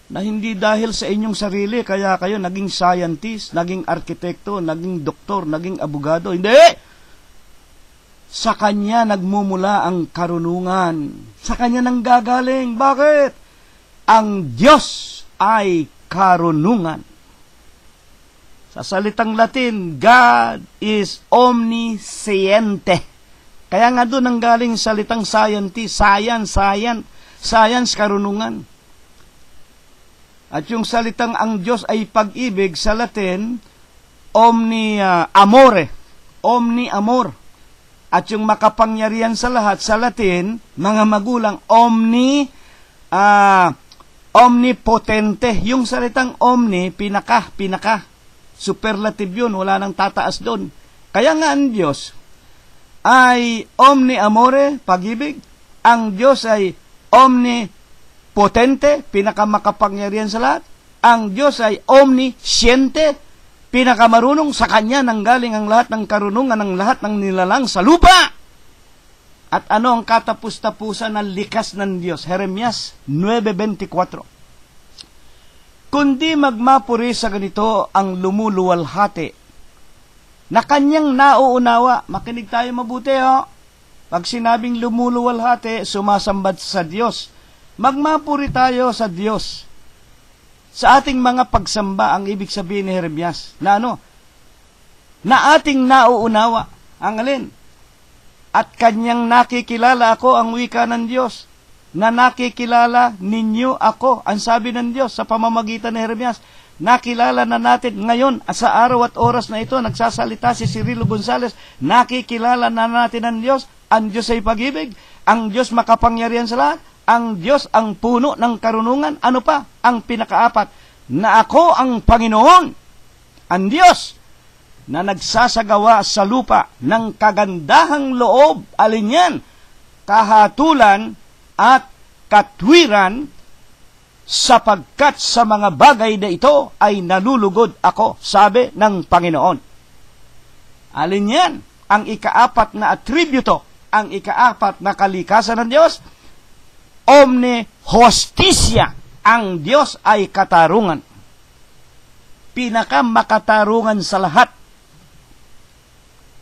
na hindi dahil sa inyong sarili, kaya kayo naging scientist, naging arkitekto, naging doktor, naging abogado. Hindi! Sa Kanya nagmumula ang karunungan. Sa Kanya nanggagaling. Bakit? Ang Diyos ay karunungan. Sa salitang Latin, God is omnisciente. Kaya nga doon ang galing salitang scientist, science, karunungan. At yung salitang ang Diyos ay pag-ibig sa Latin, omni amor. At yung makapangyarihan sa lahat sa Latin, mga magulang, omnipotente. Yung salitang omni, pinaka. Superlative yun, wala nang tataas doon. Kaya nga ang Diyos ay omni amore, pag-ibig. Ang Diyos ay omnipotente, pinakamakapangyarihan sa lahat. Ang Diyos ay omnisciente, pinakamarunong. Sa Kanya nanggaling ang lahat ng karunungan ng lahat ng nilalang sa lupa. At ano ang katapus-tapusan ng likas ng Diyos? Jeremias 9:24. Kundi magmapuri sa ganito ang lumuluwalhati na kanyang nauunawa. Makinig tayo mabuti, ho. Pag sinabing lumuluwalhati, sumasambat sa Diyos. Magmapuri tayo sa Diyos. Sa ating mga pagsamba, ang ibig sabihin ni Jeremias, na ano? Na ating nauunawa. Ang alin? At kanyang nakikilala ako, ang wika ng Diyos. Na nakikilala ninyo ako. Ang sabi ng Diyos sa pamamagitan ni Jeremias, nakilala na natin ngayon sa araw at oras na ito, nagsasalita si Cirilo Gonzales, nakikilala na natin ang Diyos. Ang Diyos ay pag-ibig, ang Diyos makapangyarihan sa lahat, ang Diyos ang puno ng karunungan. Ano pa? Ang pinakaapat, na ako ang Panginoon, ang Diyos, na nagsasagawa sa lupa ng kagandahang loob, alin yan? Kahatulan at katwiran, sapagkat sa mga bagay na ito ay nalulugod ako, sabi ng Panginoon. Alin yan? Ang ikaapat na atributo, ang ikaapat na kalikasan ng Diyos, omne justitia, ang Diyos ay katarungan. Pinakamakatarungan sa lahat.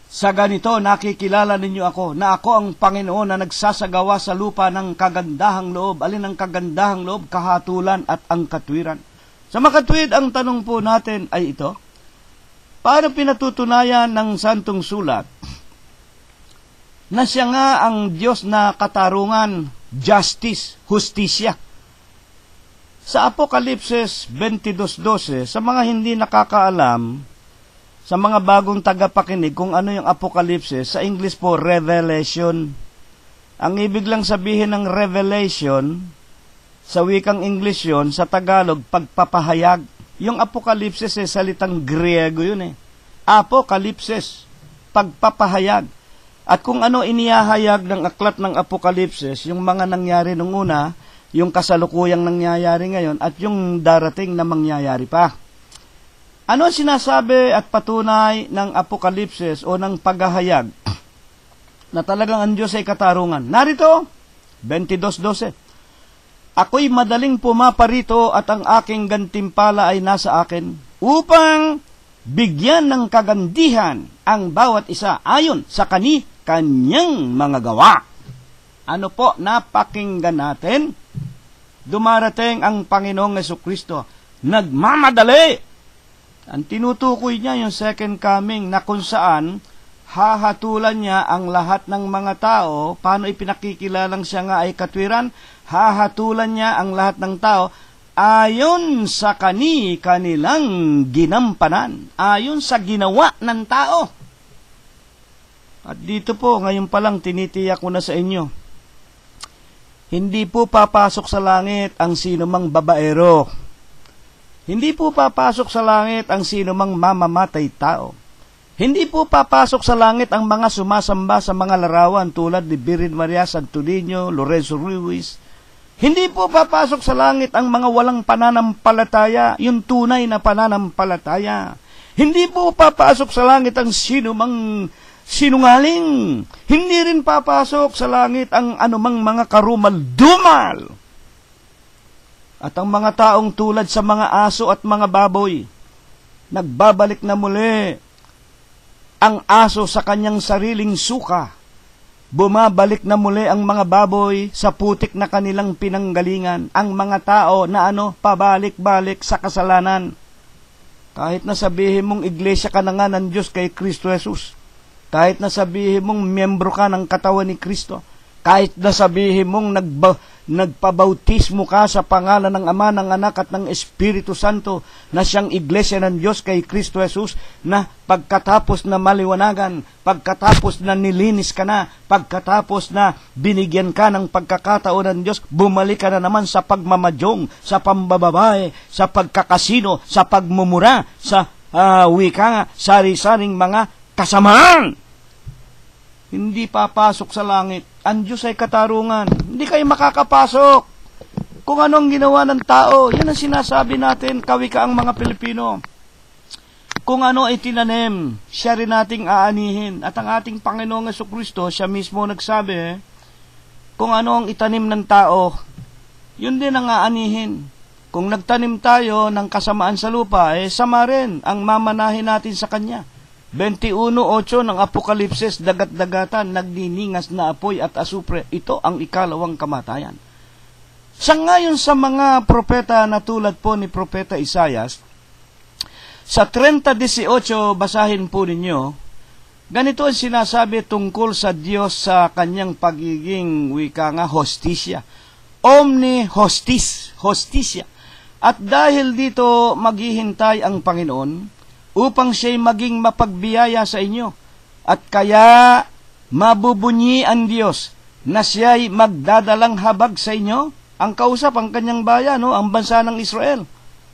Sa ganito, nakikilala ninyo ako, na ako ang Panginoon na nagsasagawa sa lupa ng kagandahang loob. Alin ang kagandahang loob? Kahatulan at ang katwiran. Sa makatwid, ang tanong po natin ay ito, paano pinatutunayan ng Santong Sulat na siya nga ang Diyos na katarungan, justice, justisya? Sa Apokalipsis 22:12, sa mga hindi nakakaalam, sa mga bagong tagapakinig kung ano yung Apokalipsis, sa English po, Revelation. Ang ibig lang sabihin ng Revelation, sa wikang English yun, sa Tagalog, pagpapahayag. Yung Apokalipsis salitang Griego yun Apokalipsis, pagpapahayag. At kung ano inihahayag ng aklat ng Apokalipsis, yung mga nangyari nung una, yung kasalukuyang nangyayari ngayon, at yung darating na mangyayari pa. Ano sinasabi at patunay ng Apokalipsis o ng paghahayag na talagang ang Diyos ay katarungan? Narito, 22:12. Ako'y madaling pumaparito at ang aking gantimpala ay nasa akin upang bigyan ng kagandihan ang bawat isa ayon sa kanyang mga gawa. Ano po, napakinggan natin? Dumarating ang Panginoong Jesucristo. Nagmamadali. Ang tinutukoy niya yung second coming na kung saan hahatulan niya ang lahat ng mga tao. Paano ipinakikilalang siya nga ay katwiran? Hahatulan niya ang lahat ng tao ayon sa kanilang ginampanan, ayon sa ginawa ng tao. At dito po, ngayon pa lang tinitiyak ko na sa inyo, hindi po papasok sa langit ang sinumang babaero. Hindi po papasok sa langit ang sinumang mamamatay tao. Hindi po papasok sa langit ang mga sumasamba sa mga larawan tulad ni Virgen Maria Santo Niño, Lorenzo Ruiz. Hindi po papasok sa langit ang mga walang pananampalataya, yung tunay na pananampalataya. Hindi po papasok sa langit ang sinumang sinungaling. Hindi rin papasok sa langit ang anumang mga karumal-dumal. At ang mga taong tulad sa mga aso at mga baboy, nagbabalik na muli. Ang aso sa kanyang sariling suka, bumabalik na muli ang mga baboy sa putik na kanilang pinanggalingan. Ang mga tao na pabalik-balik sa kasalanan. Kahit na sabihin mong iglesia ka na nga ng Diyos kay Kristo Jesus, kahit na sabihin mong miyembro ka ng katawan ni Kristo, kahit na sabihin mong nagpabautismo ka sa pangalan ng Ama, ng Anak at ng Espiritu Santo, na siyang iglesia ng Diyos kay Kristo Jesus, na pagkatapos na maliwanagan, pagkatapos na nilinis ka na, pagkatapos na binigyan ka ng pagkakataon ng Diyos, bumalik ka na naman sa pagmamadyong, sa pambababae, sa pagkakasino, sa pagmumura, sa wika, sari-saring mga kasamaan. Hindi papasok sa langit. Ang Diyos ay katarungan. Hindi kayo makakapasok. Kung anong ginawa ng tao, yan ang sinasabi natin, kawikaang mga Pilipino. Kung ano ay tinanim, siya rin nating aanihin. At ang ating Panginoong Jesucristo, siya mismo nagsabi, kung ano ang itanim ng tao, yun din ang aanihin. Kung nagtanim tayo ng kasamaan sa lupa, sama rin ang mamanahin natin sa Kanya. 21:8 ng Apokalipsis, dagat-dagatan, nagniningas na apoy at asupre. Ito ang ikalawang kamatayan. Sangayon sa mga propeta na tulad po ni Propeta Isaias, sa 30:18, basahin po ninyo, ganito ang sinasabi tungkol sa Diyos sa kanyang pagiging wika nga hostisya. Omni hostisya. At dahil dito maghihintay ang Panginoon upang siya'y maging mapagbiyaya sa inyo. At kaya mabubunyi ang Diyos na siya'y magdadalang habag sa inyo. Ang kausap, ang kanyang bayan, ang bansa ng Israel.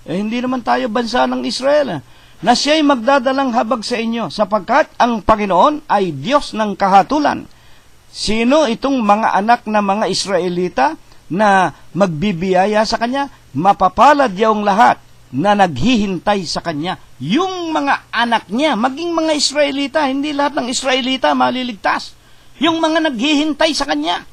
Hindi naman tayo bansa ng Israel. Na siya'y magdadalang habag sa inyo, sapagkat ang Panginoon ay Diyos ng kahatulan. Sino itong mga anak na mga Israelita na magbibiyaya sa Kanya? Mapapalad yaong lahat na naghihintay sa Kanya. Yung mga anak niya, maging mga Israelita, hindi lahat ng Israelita maliligtas. Yung mga naghihintay sa Kanya.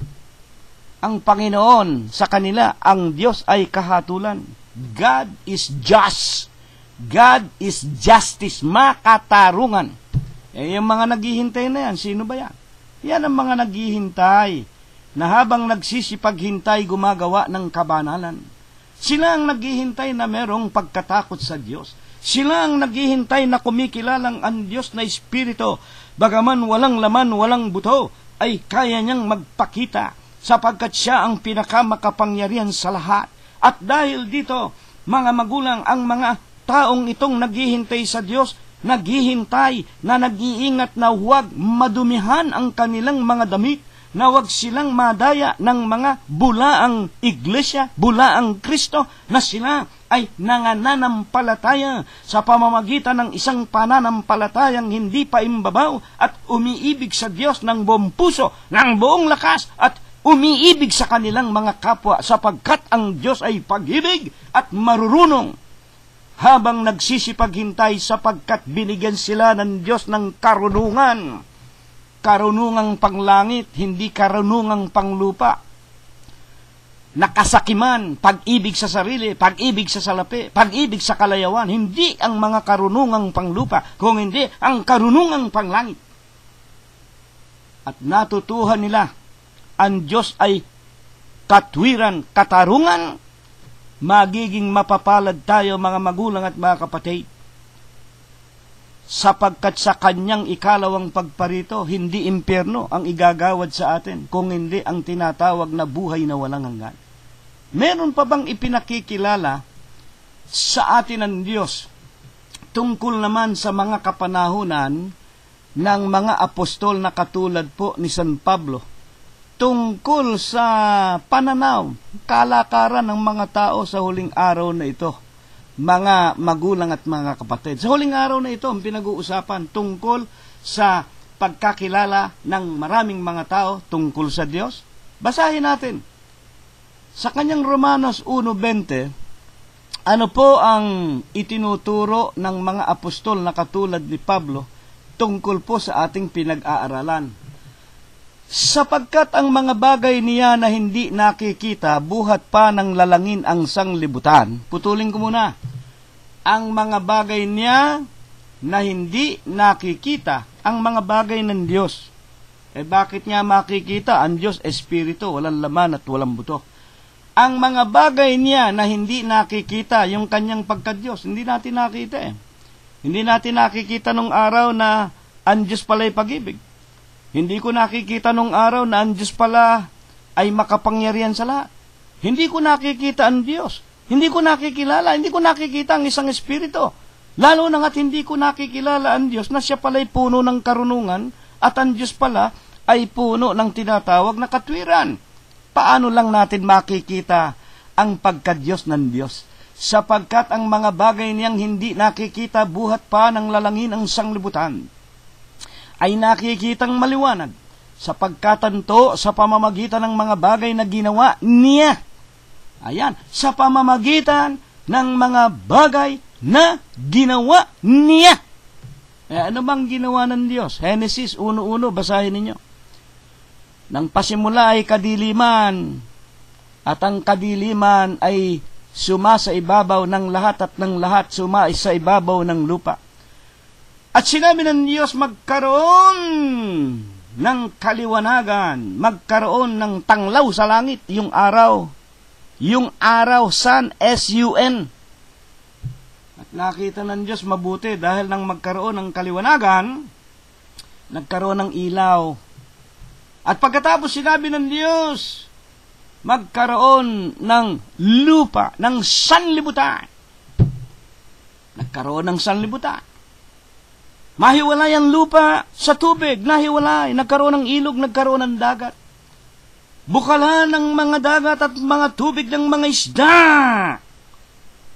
Ang Panginoon sa kanila, ang Diyos ay kahatulan. God is just. God is justice, makatarungan. Yung mga naghihintay na yan, sino ba yan? Yan ang mga naghihintay na habang nagsisipaghintay gumagawa ng kabanalan. Sila ang naghihintay na merong pagkatakot sa Diyos. Sila ang naghihintay na kumikilalang ang Diyos na Espiritu, bagaman walang laman, walang buto, ay kaya niyang magpakita sapagkat siya ang pinakamakapangyarihan sa lahat. At dahil dito, mga magulang, ang mga taong itong naghihintay sa Diyos, naghihintay na nag-iingat na huwag madumihan ang kanilang mga damit, na huwag silang madaya ng mga bulaang iglesia, bulaang Kristo, na sila ay nangananampalataya sa pamamagitan ng isang pananampalatayang hindi paimbabaw at umiibig sa Diyos ng buong puso, ng buong lakas, at umiibig sa kanilang mga kapwa sapagkat ang Diyos ay pag-ibig at marurunong. Habang nagsisipaghintay sapagkat binigyan sila ng Diyos ng karunungan, karunungang panglangit, hindi karunungang panglupa. Nakasakiman, pag-ibig sa sarili, pag-ibig sa salapi, pag-ibig sa kalayawan, hindi ang mga karunungang panglupa, kung hindi ang karunungang panglangit. At natutuhan nila, ang Diyos ay katwiran, katarungan, magiging mapapalad tayo mga magulang at mga kapatid. Sapagkat sa kanyang ikalawang pagparito, hindi impyerno ang igagawad sa atin, kung hindi ang tinatawag na buhay na walang hanggan. Meron pa bang ipinakikilala sa atin ng Diyos tungkol naman sa mga kapanahunan ng mga apostol na katulad po ni San Pablo, tungkol sa pananaw, kalakaran ng mga tao sa huling araw na ito? Mga magulang at mga kapatid, sa huling araw na ito ang pinag-uusapan tungkol sa pagkakilala ng maraming mga tao tungkol sa Diyos. Basahin natin sa kanyang Romanos 1:20, ano po ang itinuturo ng mga apostol na katulad ni Pablo tungkol po sa ating pinag-aaralan. Sapagkat ang mga bagay niya na hindi nakikita, buhat pa ng lalangin ang sanglibutan. Putulin ko muna. Ang mga bagay niya na hindi nakikita, ang mga bagay ng Diyos. Bakit niya makikita? Ang Diyos Espiritu, walang laman at walang buto. Ang mga bagay niya na hindi nakikita, yung kanyang pagka-Diyos, hindi natin nakita Hindi natin nakikita nung araw na ang Diyos pala ay pag-ibig. Hindi ko nakikita nung araw na ang Diyos pala ay makapangyarihan sa lahat. Hindi ko nakikita ang Diyos. Hindi ko nakikilala, hindi ko nakikita ang isang espiritu. Lalo na nga't hindi ko nakikilala ang Diyos na siya pala ay puno ng karunungan at ang Diyos pala ay puno ng tinatawag na katwiran. Paano lang natin makikita ang pagka-Diyos ng Diyos? Sapagkat ang mga bagay niyang hindi nakikita, buhat pa ng lalangin ang sanglibutan, ay nakikitang maliwanag sa pagkatanto sa pamamagitan ng mga bagay na ginawa niya. Ayan, sa pamamagitan ng mga bagay na ginawa niya. Ano bang ginawa ng Diyos? Genesis 1:1, basahin ninyo. Nang pasimula ay kadiliman, at ang kadiliman ay suma sa ibabaw ng lahat at ng lahat suma sa ibabaw ng lupa. At sinabi ng Diyos, magkaroon ng kaliwanagan, magkaroon ng tanglaw sa langit, yung araw, sun, S-U-N. At nakita ng Diyos mabuti dahil nang magkaroon ng kaliwanagan, nagkaroon ng ilaw. At pagkatapos sinabi ng Diyos, magkaroon ng lupa, ng sanlibutan. Nagkaroon ng sanlibutan. Mahiwalay ang lupa sa tubig, nahiwalay. Nagkaroon ng ilog, nagkaroon ng dagat. Bukala ng mga dagat at mga tubig ng mga isda.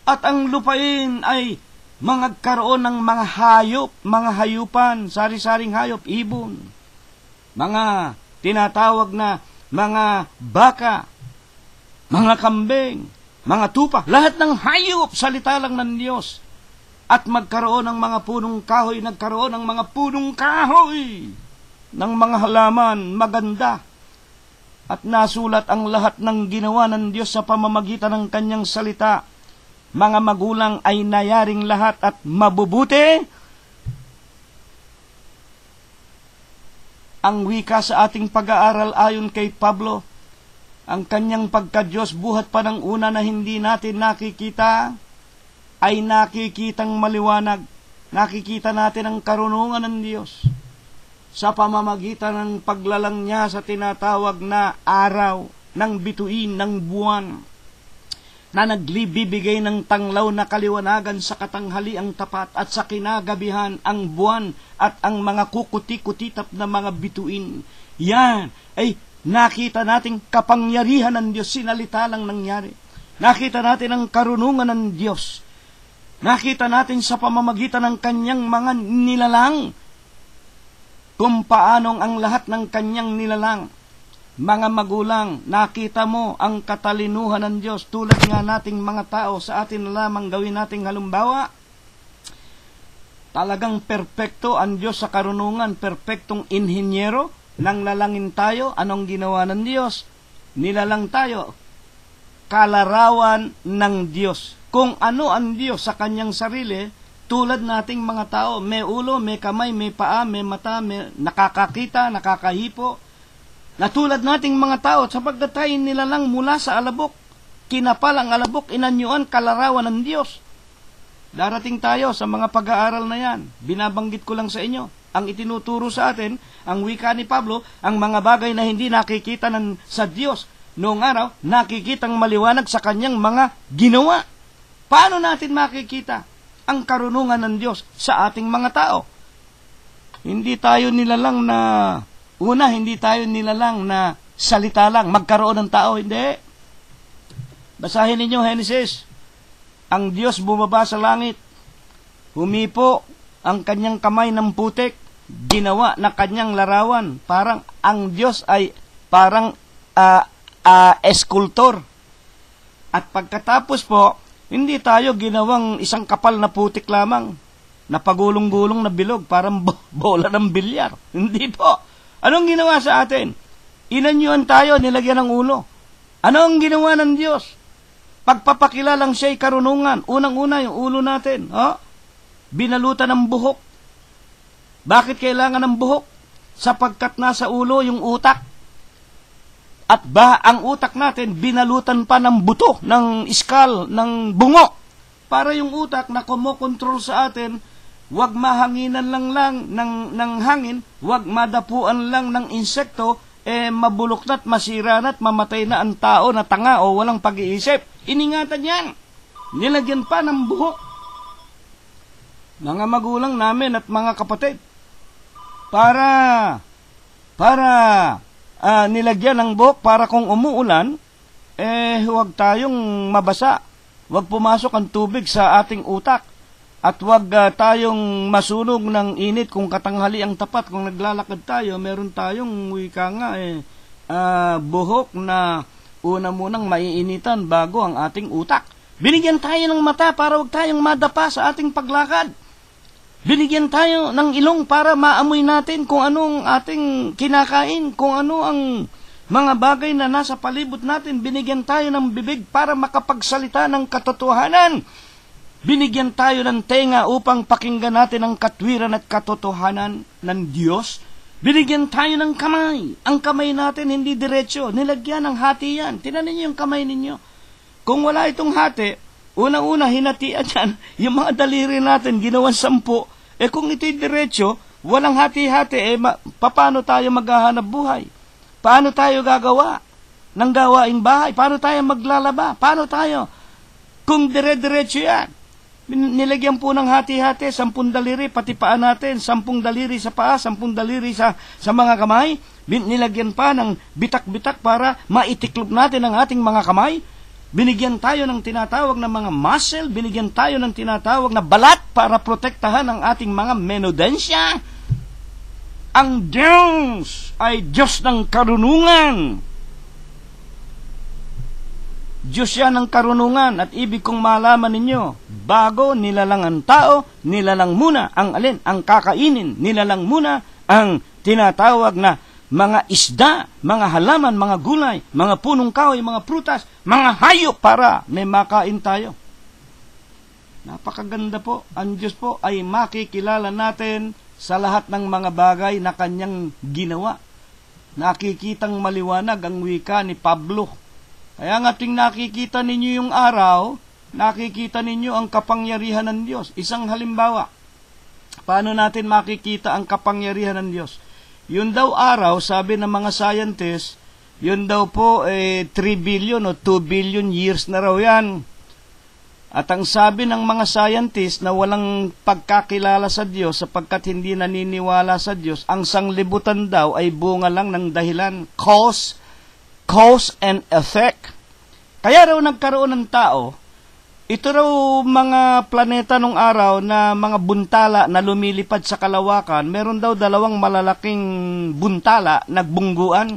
At ang lupain ay magkaroon ng mga hayop, mga hayupan, sari-saring hayop, ibon. Mga tinatawag na mga baka, mga kambing, mga tupa. Lahat ng hayop, salita lang ng Diyos. At magkaroon ng mga punong kahoy, nagkaroon ng mga punong kahoy, ng mga halaman, maganda. At nasulat ang lahat ng ginawa ng Diyos sa pamamagitan ng kanyang salita. Mga magulang ay nayaring lahat at mabubuti. Ang wika sa ating pag-aaral ayon kay Pablo, ang kanyang pagka-Diyos buhat pa ng una na hindi natin nakikita, ay nakikitang maliwanag. Nakikita natin ang karunungan ng Diyos sa pamamagitan ng paglalang niya sa tinatawag na araw, ng bituin, ng buwan, na naglibibigay ng tanglaw na kaliwanagan sa katanghaliang tapat at sa kinagabihan ang buwan at ang mga kukuti-kutitap na mga bituin. Yan ay nakita nating kapangyarihan ng Diyos, sinalita lang nangyari. Nakita natin ang karunungan ng Diyos. Nakita natin sa pamamagitan ng kanyang mga nilalang kung paanong ang lahat ng kanyang nilalang. Mga magulang, nakita mo ang katalinuhan ng Diyos tulad nga nating mga tao sa atin na lamang gawin nating halimbawa. Talagang perpekto ang Diyos sa karunungan, perpektong inhinyero. Nang lalangin tayo, anong ginawa ng Diyos? Nilalang tayo. Kalarawan ng Diyos. Kung ano ang Diyos sa kanyang sarili, tulad nating mga tao, may ulo, may kamay, may paa, may mata, may nakakakita, nakakahipo. Na tulad nating mga tao, sapagkat tayo nilalang mula sa alabok, kinapal ang alabok, inanyuan, kalarawan ng Diyos. Darating tayo sa mga pag-aaral na yan. Binabanggit ko lang sa inyo. Ang itinuturo sa atin, ang wika ni Pablo, ang mga bagay na hindi nakikita sa Diyos. Noong araw, nakikitang maliwanag sa kanyang mga ginawa. Paano natin makikita ang karunungan ng Diyos sa ating mga tao? Hindi tayo nilalang na, hindi tayo nilalang na salita lang, magkaroon ng tao, hindi. Basahin ninyo Genesis. Ang Diyos bumaba sa langit, humipo ang kanyang kamay ng putik, ginawa na kanyang larawan. Parang ang Diyos ay parang eskultor. At pagkatapos po, hindi tayo ginawang isang kapal na putik lamang, na pagulong-gulong na bilog, parang bola ng bilyar. Hindi po. Anong ginawa sa atin? Inanyuan tayo, nilagyan ng ulo. Ano ang ginawa ng Diyos? Pagpapakilalang siya'y karunungan. Unang-una yung ulo natin. Binalutan ng buhok. Bakit kailangan ng buhok? Sapagkat nasa ulo yung utak. At ang utak natin, binalutan pa ng buto, ng iskal, ng bungo. Para yung utak na kumokontrol sa atin, wag mahanginan lang ng hangin, wag madapuan lang ng insekto, mabulok na't, masira na't, mamatay na ang tao na tanga o walang pag-iisip. Iningatan yan. Nilagyan pa ng buhok. Mga magulang namin at mga kapatid, para nilagyan ng buhok para kung umuulan, huwag tayong mabasa. Huwag pumasok ang tubig sa ating utak. At huwag tayong masunog ng init kung katanghali ang tapat. Kung naglalakad tayo, meron tayong wika nga buhok na una munang maiinitan bago ang ating utak. Binigyan tayo ng mata para huwag tayong madapa sa ating paglakad. Binigyan tayo ng ilong para maamoy natin kung anong ating kinakain, kung ano ang mga bagay na nasa palibot natin. Binigyan tayo ng bibig para makapagsalita ng katotohanan. Binigyan tayo ng tenga upang pakinggan natin ang katwiran at katotohanan ng Diyos. Binigyan tayo ng kamay. Ang kamay natin hindi diretso. Nilagyan ng hati yan. Tingnan niyo yung kamay ninyo. Kung wala itong hati, unang-una hinatian yan. Yung mga daliri natin, ginawan 10. Kung ito'y diretso, walang hati-hati, paano tayo maghahanap buhay? Paano tayo gagawa ng gawaing bahay? Paano tayo maglalaba? Paano tayo? Kung dire-diretso yan, nilagyan po ng hati-hati, 10 daliri, pati paa natin, 10 daliri sa paa, 10 daliri sa mga kamay, nilagyan pa ng bitak-bitak para maitiklop natin ang ating mga kamay. Binigyan tayo ng tinatawag na mga muscle, binigyan tayo ng tinatawag na balat para protektahan ang ating mga menodensya. Ang Diyos ay Diyos ng karunungan. Diyos yan ng karunungan at ibig kong malaman ninyo, bago nilalang ang tao, nilalang muna ang alin? Ang kakainin, nilalang muna ang tinatawag na mga isda, mga halaman, mga gulay, mga punong kahoy, mga prutas, mga hayop para may makain tayo. Napakaganda po. Ang Diyos po ay makikilala natin sa lahat ng mga bagay na kanyang ginawa. Nakikitang maliwanag ang wika ni Pablo. Kaya nga ting nakikita ninyo yung araw, nakikita ninyo ang kapangyarihan ng Diyos. Isang halimbawa, paano natin makikita ang kapangyarihan ng Diyos? Yun daw araw, sabi ng mga scientists, yun daw po 3 billion o 2 billion years na raw yan. At ang sabi ng mga scientists na walang pagkakilala sa Diyos sapagkat hindi naniniwala sa Diyos, ang sanglibutan daw ay bunga lang ng dahilan, cause and effect. Kaya raw nagkaroon ng tao, ito raw mga planeta nung araw na mga buntala na lumilipad sa kalawakan, meron daw 2 malalaking buntala nagbungguan.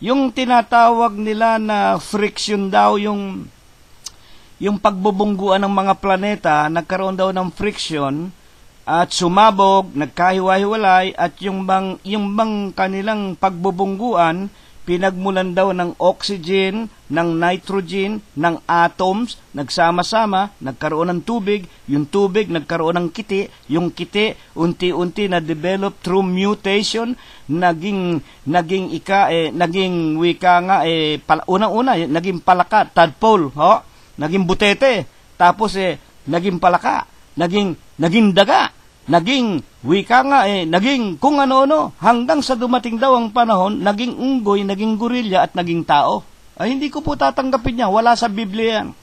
Yung tinatawag nila na friction daw, yung pagbubungguan ng mga planeta, nagkaroon daw ng friction at sumabog, nagkahiwa-hiwalay at yung bang kanilang pagbubungguan, pinagmulan daw ng oxygen, ng nitrogen, ng atoms, nagsama-sama, nagkaroon ng tubig, yung tubig nagkaroon ng kiti, yung kiti unti-unti na develop through mutation, naging wika nga unang-una naging palaka, tadpole, naging butete, tapos naging palaka, naging daga, naging wika nga naging kung ano-ano, hanggang sa dumating daw ang panahon, naging unggoy, naging gorilla at naging tao. Ay hindi ko po tatanggapin niya, wala sa Biblia yan.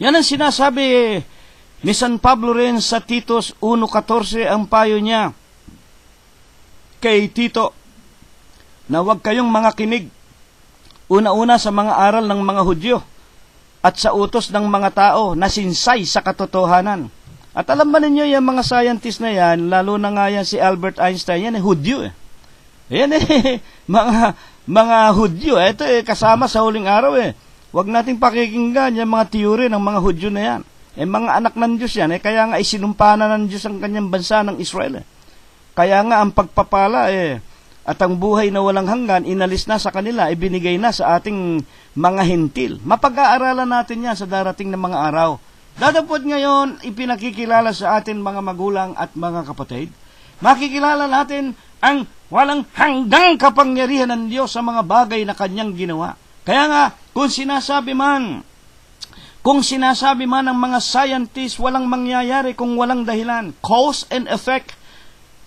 Yan ang sinasabi ni San Pablo rin sa Titus 1:14, ang payo niya kay Tito, na huwag kayong mga kinig, una-una sa mga aral ng mga Hudyo at sa utos ng mga tao na sinsay sa katotohanan. At alam ba ninyo, yung mga scientist na yan, lalo na nga yan si Albert Einstein, yan Hudyo Yan mga Hudyo. Ito kasama sa huling araw Huwag nating pakikinggan yung mga teorya ng mga Hudyo na yan. Mga anak ng Diyos yan. Kaya nga isinumpa na ng Diyos ang kanyang bansa ng Israel. Kaya nga ang pagpapala at ang buhay na walang hanggan, inalis na sa kanila, ibinigay na sa ating mga hintil. Mapag-aaralan natin yan sa darating na mga araw. Datapot ngayon, ipinakikilala sa atin mga magulang at mga kapatid. Makikilala natin ang walang hanggang kapangyarihan ng Diyos sa mga bagay na kanyang ginawa. Kaya nga, kung sinasabi man ng mga scientists, walang mangyayari kung walang dahilan. Cause and effect.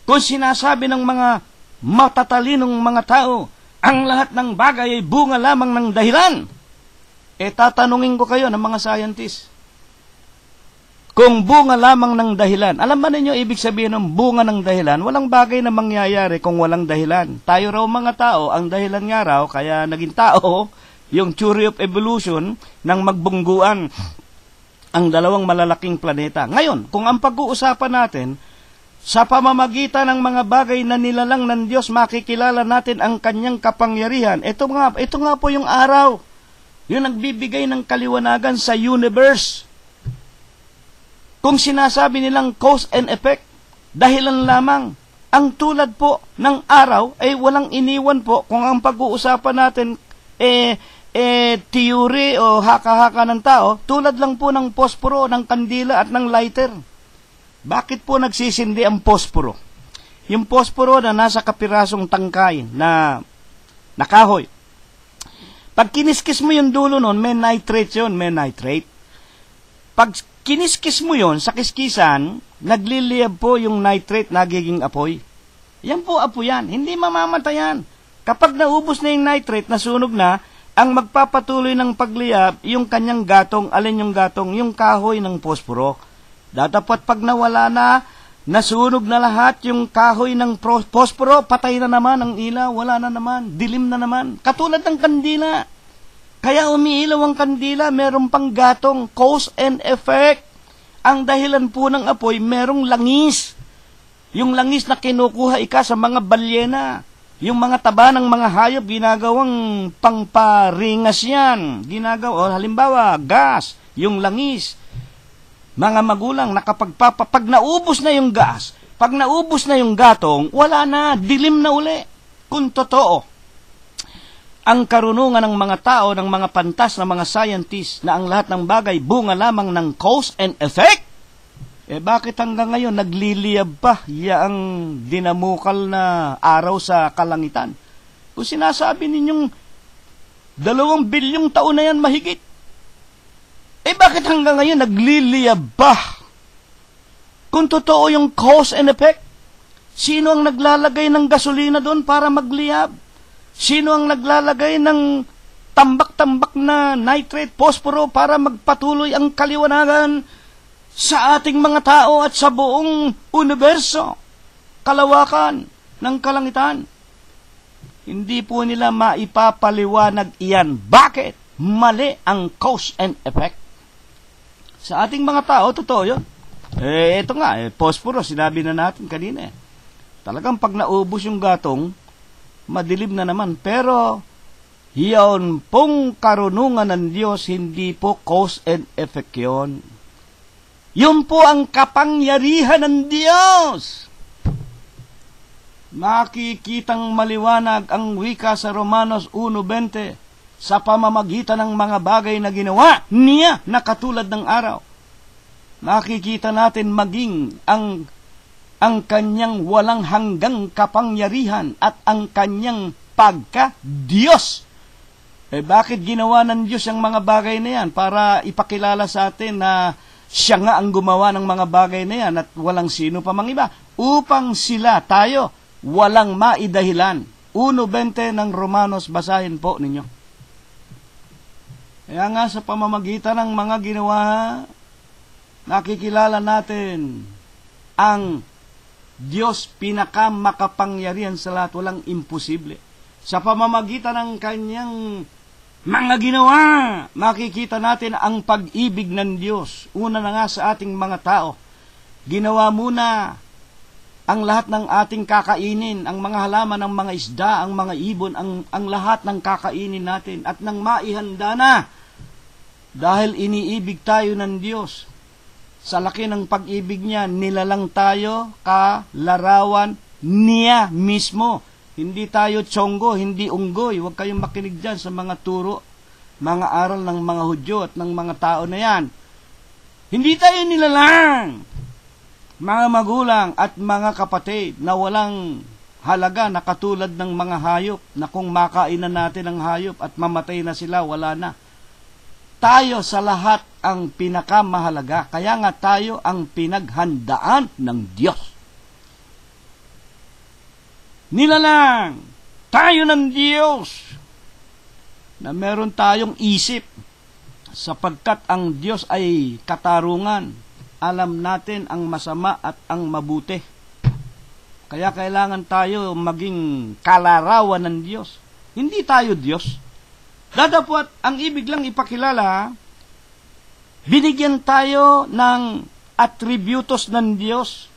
Kung sinasabi ng mga matatalinong mga tao, ang lahat ng bagay ay bunga lamang ng dahilan. Tatanungin ko kayo ng mga scientists, kung bunga lamang ng dahilan, alam ba ninyo ibig sabihin ng bunga ng dahilan? Walang bagay na mangyayari kung walang dahilan. Tayo raw mga tao, ang dahilan nga raw, kaya naging tao, yung theory of evolution, ng magbungguan ang 2 malalaking planeta. Ngayon, kung ang pag-uusapan natin, sa pamamagitan ng mga bagay na nilalang ng Diyos, makikilala natin ang kanyang kapangyarihan. Ito nga po yung araw, yung nagbibigay ng kaliwanagan sa universe. Kung sinasabi nilang cause and effect, dahilan lamang, ang tulad po ng araw ay walang iniwan po kung ang pag-uusapan natin tiyuri o haka-haka ng tao, tulad lang po ng posporo, ng kandila at ng lighter. Bakit po nagsisindi ang posporo? Yung posporo na nasa kapirasong tangkay na kahoy. Pag kiniskis mo yung dulo nun, may nitrate yun, may nitrate. Pag kiniskis mo yun sa kiskisan, nagliliyab po yung nitrate, nagiging apoy. Yan po apoy yan, hindi mamamatayan. Kapag naubos na yung nitrate, nasunog na, ang magpapatuloy ng pagliyab, yung kanyang gatong, alin yung gatong, yung kahoy ng posporo. Dadapat pag nawala na, nasunog na lahat yung kahoy ng posporo, patay na naman ang ilaw, wala na naman, dilim na naman. Katulad ng kandila. Kaya umiilaw ang kandila, meron pang gatong, cause and effect. Ang dahilan po ng apoy, merong langis. Yung langis na kinukuha sa mga balyena. Yung mga taba ng mga hayop, ginagawang pangparingas yan. Halimbawa, gas, yung langis. Mga magulang, pag naubos na yung gas, pag naubos na yung gatong, wala na, dilim na uli. Kung totoo, ang karunungan ng mga tao, ng mga pantas, ng mga scientists, na ang lahat ng bagay, bunga lamang ng cause and effect, bakit hanggang ngayon nagliliyab pa ang dinamukal na araw sa kalangitan? Kung sinasabi ninyong 2 bilyong taon na yan mahigit, bakit hanggang ngayon nagliliyab pa? Kung totoo yung cause and effect, sino ang naglalagay ng gasolina doon para magliyab? Sino ang naglalagay ng tambak-tambak na nitrate, posporo para magpatuloy ang kaliwanagan sa ating mga tao at sa buong universo, kalawakan ng kalangitan? Hindi po nila maipapaliwanag iyan. Bakit? Mali ang cause and effect. Sa ating mga tao, totoo yun. Ito nga, posporo, sinabi na natin kanina. Talagang pag naubos yung gatong, madilim na naman. Pero, yun pong karunungan ng Diyos, hindi po cause and effect yun. Yun po ang kapangyarihan ng Diyos. Makikitang maliwanag ang wika sa Romanos 1:20 sa pamamagitan ng mga bagay na ginawa niya na katulad ng araw. Makikita natin maging ang kanyang walang hanggang kapangyarihan at ang kanyang pagka-Diyos. Bakit ginawa ng Diyos ang mga bagay na yan? Para ipakilala sa atin na siya nga ang gumawa ng mga bagay na yan at walang sino pa mang iba. Upang tayo, walang maidahilan. 1:20 ng Romanos, basahin po ninyo. Kaya nga sa pamamagitan ng mga ginawa, nakikilala natin ang Diyos pinakamakapangyarihan sa lahat, walang imposible. Sa pamamagitan ng kanyang mga ginawa, makikita natin ang pag-ibig ng Diyos. Una na nga sa ating mga tao, ginawa muna ang lahat ng ating kakainin, ang mga halaman, ang mga isda, ang mga ibon, ang lahat ng kakainin natin. At nang maihanda na, dahil iniibig tayo ng Diyos, sa laki ng pag-ibig niya, nilalang tayo kalarawan niya mismo. Hindi tayo tsonggo, hindi unggoy. Huwag kayong makinig dyan sa mga turo, mga aral ng mga Hudyo at ng mga tao na yan. Hindi tayo nilalang. Mga magulang at mga kapatid na walang halaga na katulad ng mga hayop na kung makainan natin ang hayop at mamatay na sila, wala na. Tayo sa lahat ang pinakamahalaga. Kaya nga tayo ang pinaghandaan ng Diyos. Nilalang tayo ng Diyos na meron tayong isip sapagkat ang Diyos ay katarungan. Alam natin ang masama at ang mabuti. Kaya kailangan tayo maging kalarawan ng Diyos. Hindi tayo Diyos. Dadapot, ang ibig lang ipakilala, binigyan tayo ng atributos ng Diyos.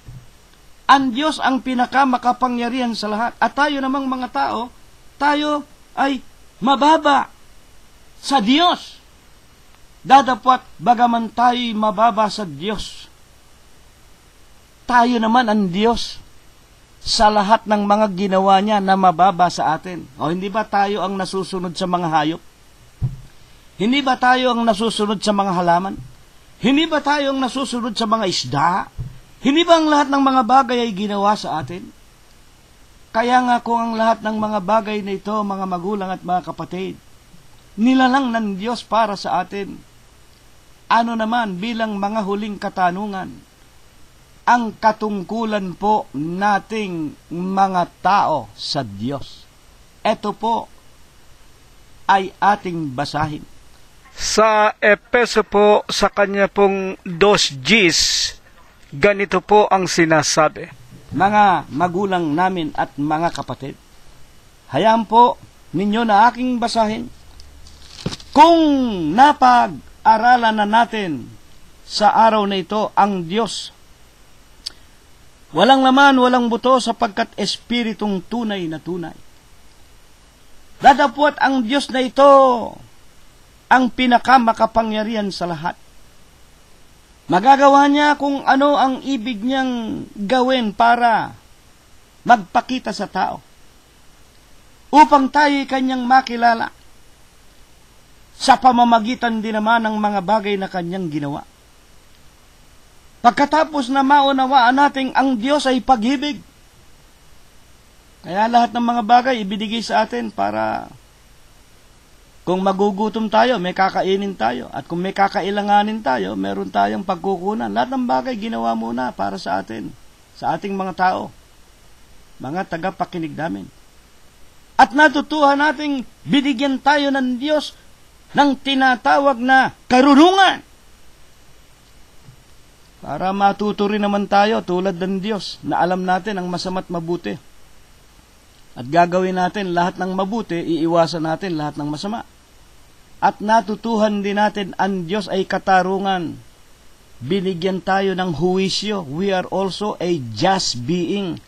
Ang Diyos ang pinakamakapangyarihan sa lahat. At tayo namang mga tao, tayo ay mababa sa Diyos. Dadapot, bagaman tayo'y mababa sa Diyos, tayo naman ang Diyos sa lahat ng mga ginawa niya na mababa sa atin. O hindi ba tayo ang nasusunod sa mga hayop? Hindi ba tayo ang nasusunod sa mga halaman? Hindi ba tayo ang nasusunod sa mga isda? Hindi ba ang lahat ng mga bagay ay ginawa sa atin? Kaya nga kung ang lahat ng mga bagay na ito, mga magulang at mga kapatid, nilalang ng Diyos para sa atin, ano naman bilang mga huling katanungan, ang katungkulan po nating mga tao sa Diyos. Ito po ay ating basahin. Sa Epeso po, sa kanya pong 2:10, ganito po ang sinasabi. Mga magulang namin at mga kapatid, hayaan po ninyo na aking basahin. Kung napag-aralan na natin sa araw na ito ang Diyos, walang laman, walang buto, sapagkat espiritong tunay na tunay. Datapwat ang Diyos na ito ang pinakamakapangyarihan sa lahat. Magagawa niya kung ano ang ibig niyang gawin para magpakita sa tao, upang tayo'y kanyang makilala sa pamamagitan din naman ng mga bagay na kanyang ginawa. Pagkatapos na maunawaan natin ang Diyos ay pag-ibig, kaya lahat ng mga bagay ibinigay sa atin para kung magugutom tayo, may kakainin tayo. At kung may kakailanganin tayo, meron tayong pagkukunan. Lahat ng bagay ginawa muna para sa atin, sa ating mga tao, mga tagapakinig namin. At natutuhan nating binigyan tayo ng Diyos ng tinatawag na karunungan. Para matuto rin naman tayo tulad ng Diyos na alam natin ang masama't mabuti. At gagawin natin lahat ng mabuti, iiwasan natin lahat ng masama. At natutuhan din natin ang Diyos ay katarungan. Binigyan tayo ng huwisyo. We are also a just being.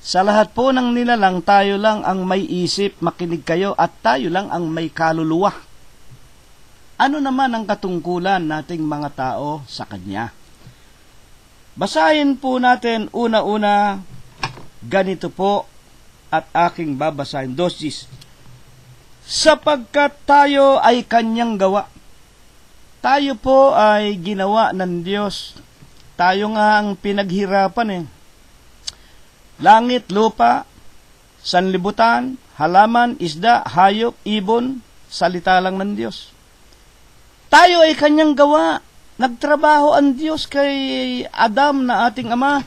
Sa lahat po ng nilalang, tayo lang ang may isip, makinig kayo, at tayo lang ang may kaluluwa. Ano naman ang katungkulan nating mga tao sa Kanya? Basahin po natin una-una, ganito po, at aking babasahin. 2:10. Sapagkat tayo ay kanyang gawa. Tayo po ay ginawa ng Diyos. Tayo nga ang pinaghirapan Langit, lupa, sanlibutan, halaman, isda, hayop, ibon, salita lang ng Diyos. Tayo ay kanyang gawa. Nagtrabaho ang Diyos kay Adam na ating ama.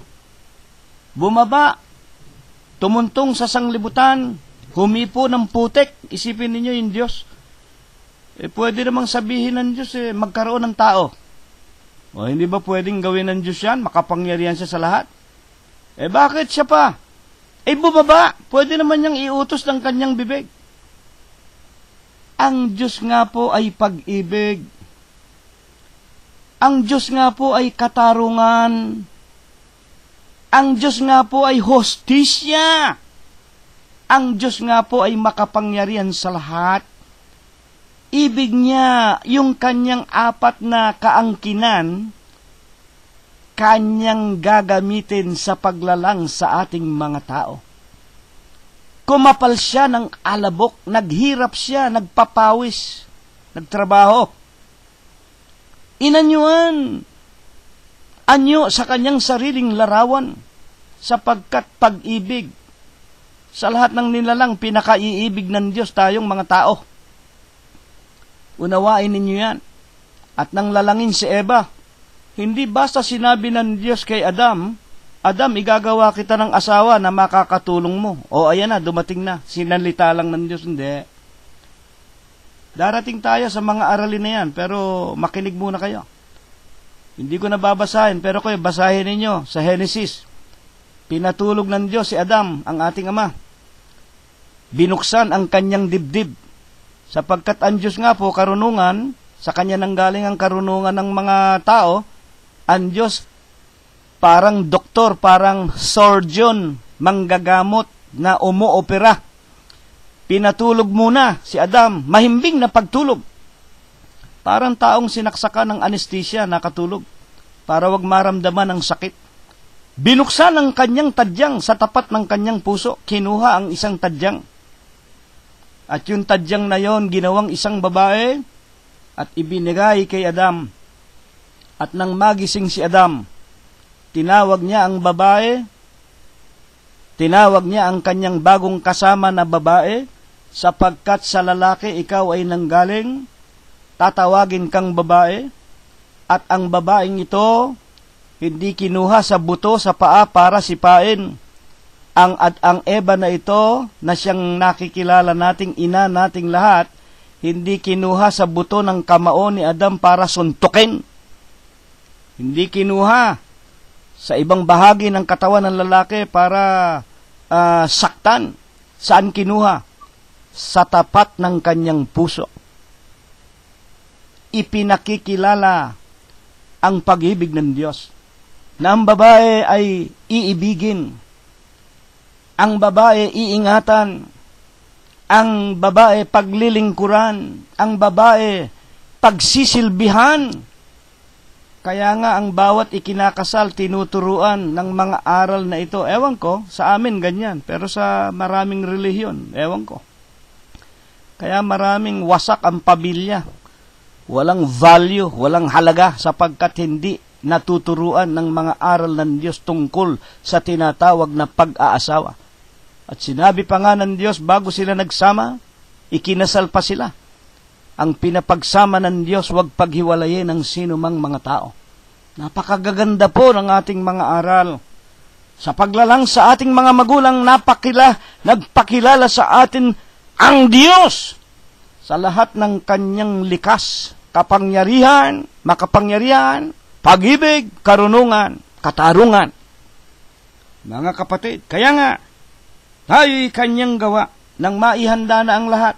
Bumaba, tumuntong sa sanglibutan, humipo ng putek. Isipin ninyo yung Diyos. Pwede namang sabihin ng Diyos, magkaroon ng tao. O hindi ba pwedeng gawin ng Diyos yan? Makapangyarihan siya sa lahat. Bakit siya pa? Bumaba. Pwede naman niyang iutos ng kanyang bibig. Ang Diyos nga po ay pag-ibig. Ang Diyos nga po ay katarungan. Ang Diyos nga po ay hostisya. Ang Diyos nga po ay makapangyarihan sa lahat. Ibig niya, yung kanyang 4 na kaangkinan, kanyang gagamitin sa paglalang sa ating mga tao. Kumapal siya ng alabok, naghirap siya, nagpapawis, nagtrabaho. Inanyuan, anyo sa kanyang sariling larawan, sapagkat pag-ibig, sa lahat ng nilalang, pinakaiibig ng Diyos tayong mga tao. Unawain ninyo yan. At nang lalangin si Eva, hindi basta sinabi ng Diyos kay Adam, Adam, igagawa kita ng asawa na makakatulong mo. O ayan na, dumating na. Sinalita lang ng Diyos, hindi. Darating tayo sa mga aralin na yan, pero makinig muna kayo. Hindi ko na babasahin, pero kayo basahin ninyo sa Genesis. Pinatulog ng Diyos si Adam, ang ating ama. Binuksan ang kanyang dibdib. Sapagkat ang Diyos nga po, karunungan, sa kanya nanggaling ang karunungan ng mga tao, ang Diyos parang doktor, parang surgeon, manggagamot na umuopera. Pinatulog muna si Adam, mahimbing na pagtulog. Parang taong sinaksakan ng anesthesia, nakatulog, para wag maramdaman ang sakit. Binuksan ang kanyang tadyang sa tapat ng kanyang puso, kinuha ang isang tadyang. At yung tadyang na yon, ginawang isang babae, at ibinigay kay Adam. At nang magising si Adam, tinawag niya ang babae, tinawag niya ang kanyang bagong kasama na babae, sapagkat sa lalaki ikaw ay nanggaling, tatawagin kang babae, at ang babaeng ito hindi kinuha sa buto sa paa para sipain. Ang Eva na ito, na siyang nakikilala nating ina nating lahat, hindi kinuha sa buto ng kamao ni Adam para suntukin. Hindi kinuha sa ibang bahagi ng katawan ng lalaki para saktan. Saan kinuha? Sa tapat ng kanyang puso. Ipinakikilala ang pag-ibig ng Diyos, na ang babae ay iibigin, ang babae iingatan, ang babae paglilingkuran, ang babae pagsisilbihan. Kaya nga ang bawat ikinakasal tinuturuan ng mga aral na ito. Ewan ko, sa amin ganyan, pero sa maraming relihiyon, ewan ko. Kaya maraming wasak ang pamilya. Walang value, walang halaga, sapagkat hindi natuturuan ng mga aral ng Diyos tungkol sa tinatawag na pag-aasawa. At sinabi pa nga ng Diyos, bago sila nagsama, ikinasal pa sila. Ang pinapagsama ng Diyos, huwag paghiwalayin ng sino mang mga tao. Napakagaganda po ng ating mga aral. Sa paglalang sa ating mga magulang, nagpakilala sa atin ang Diyos sa lahat ng kanyang likas, kapangyarihan, makapangyarihan, pag-ibig, karunungan, katarungan. Mga kapatid, kaya nga, tayo'y kanyang gawa nang maihanda na ang lahat.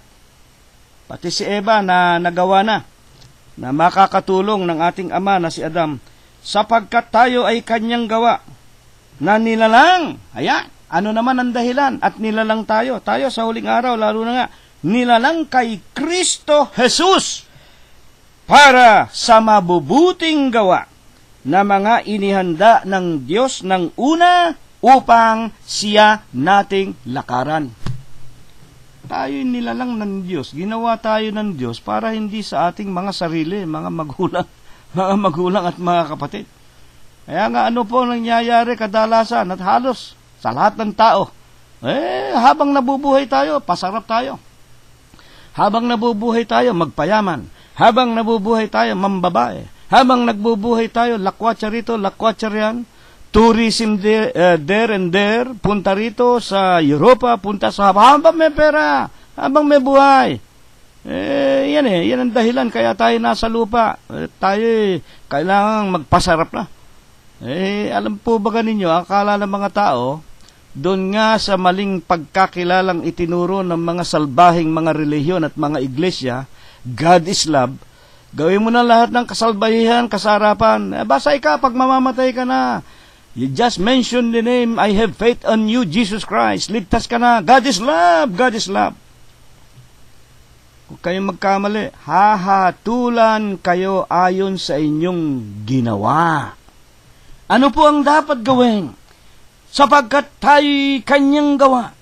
Pati si Eva na nagawa na makakatulong ng ating ama na si Adam, sapagkat tayo ay kanyang gawa na nilalang. Ayan, ano naman ang dahilan? At nilalang tayo sa huling araw, lalo na nga, nilalang kay Kristo Jesus para sa mabubuting gawa na mga inihanda ng Diyos ng una upang siya nating lakaran. Tayo'y nilalang ng Diyos. Ginawa tayo ng Diyos para hindi sa ating mga sarili, mga magulang at mga kapatid. Kaya nga ano po nangyayari kadalasan at halos sa lahat ng tao? Habang nabubuhay tayo, pasarap tayo. Habang nabubuhay tayo, magpayaman. Habang nabubuhay tayo, mambabae. Habang nagbubuhay tayo, lakwatsa rito, lakwatsa riyan. Tourism there and there, punta rito sa Europa, punta sa habang may pera, habang may buhay. Yan ang dahilan kaya tayo nasa lupa. Tayo kailangang magpasarap na. Alam po ba ninyo, akala ng mga tao, doon nga sa maling pagkakilalang itinuro ng mga salbahing mga relihiyon at mga iglesia, God is love, gawin mo na lahat ng kasalbahihan, kasarapan. Basta ikaw, pag mamamatay ka na, you just mention the name, I have faith on you, Jesus Christ. Ligtas ka na. God is love. God is love. Kung kayong magkamali, hahatulan kayo ayon sa inyong ginawa. Ano po ang dapat gawin? Sapagkat tayo'y kanyang gawa,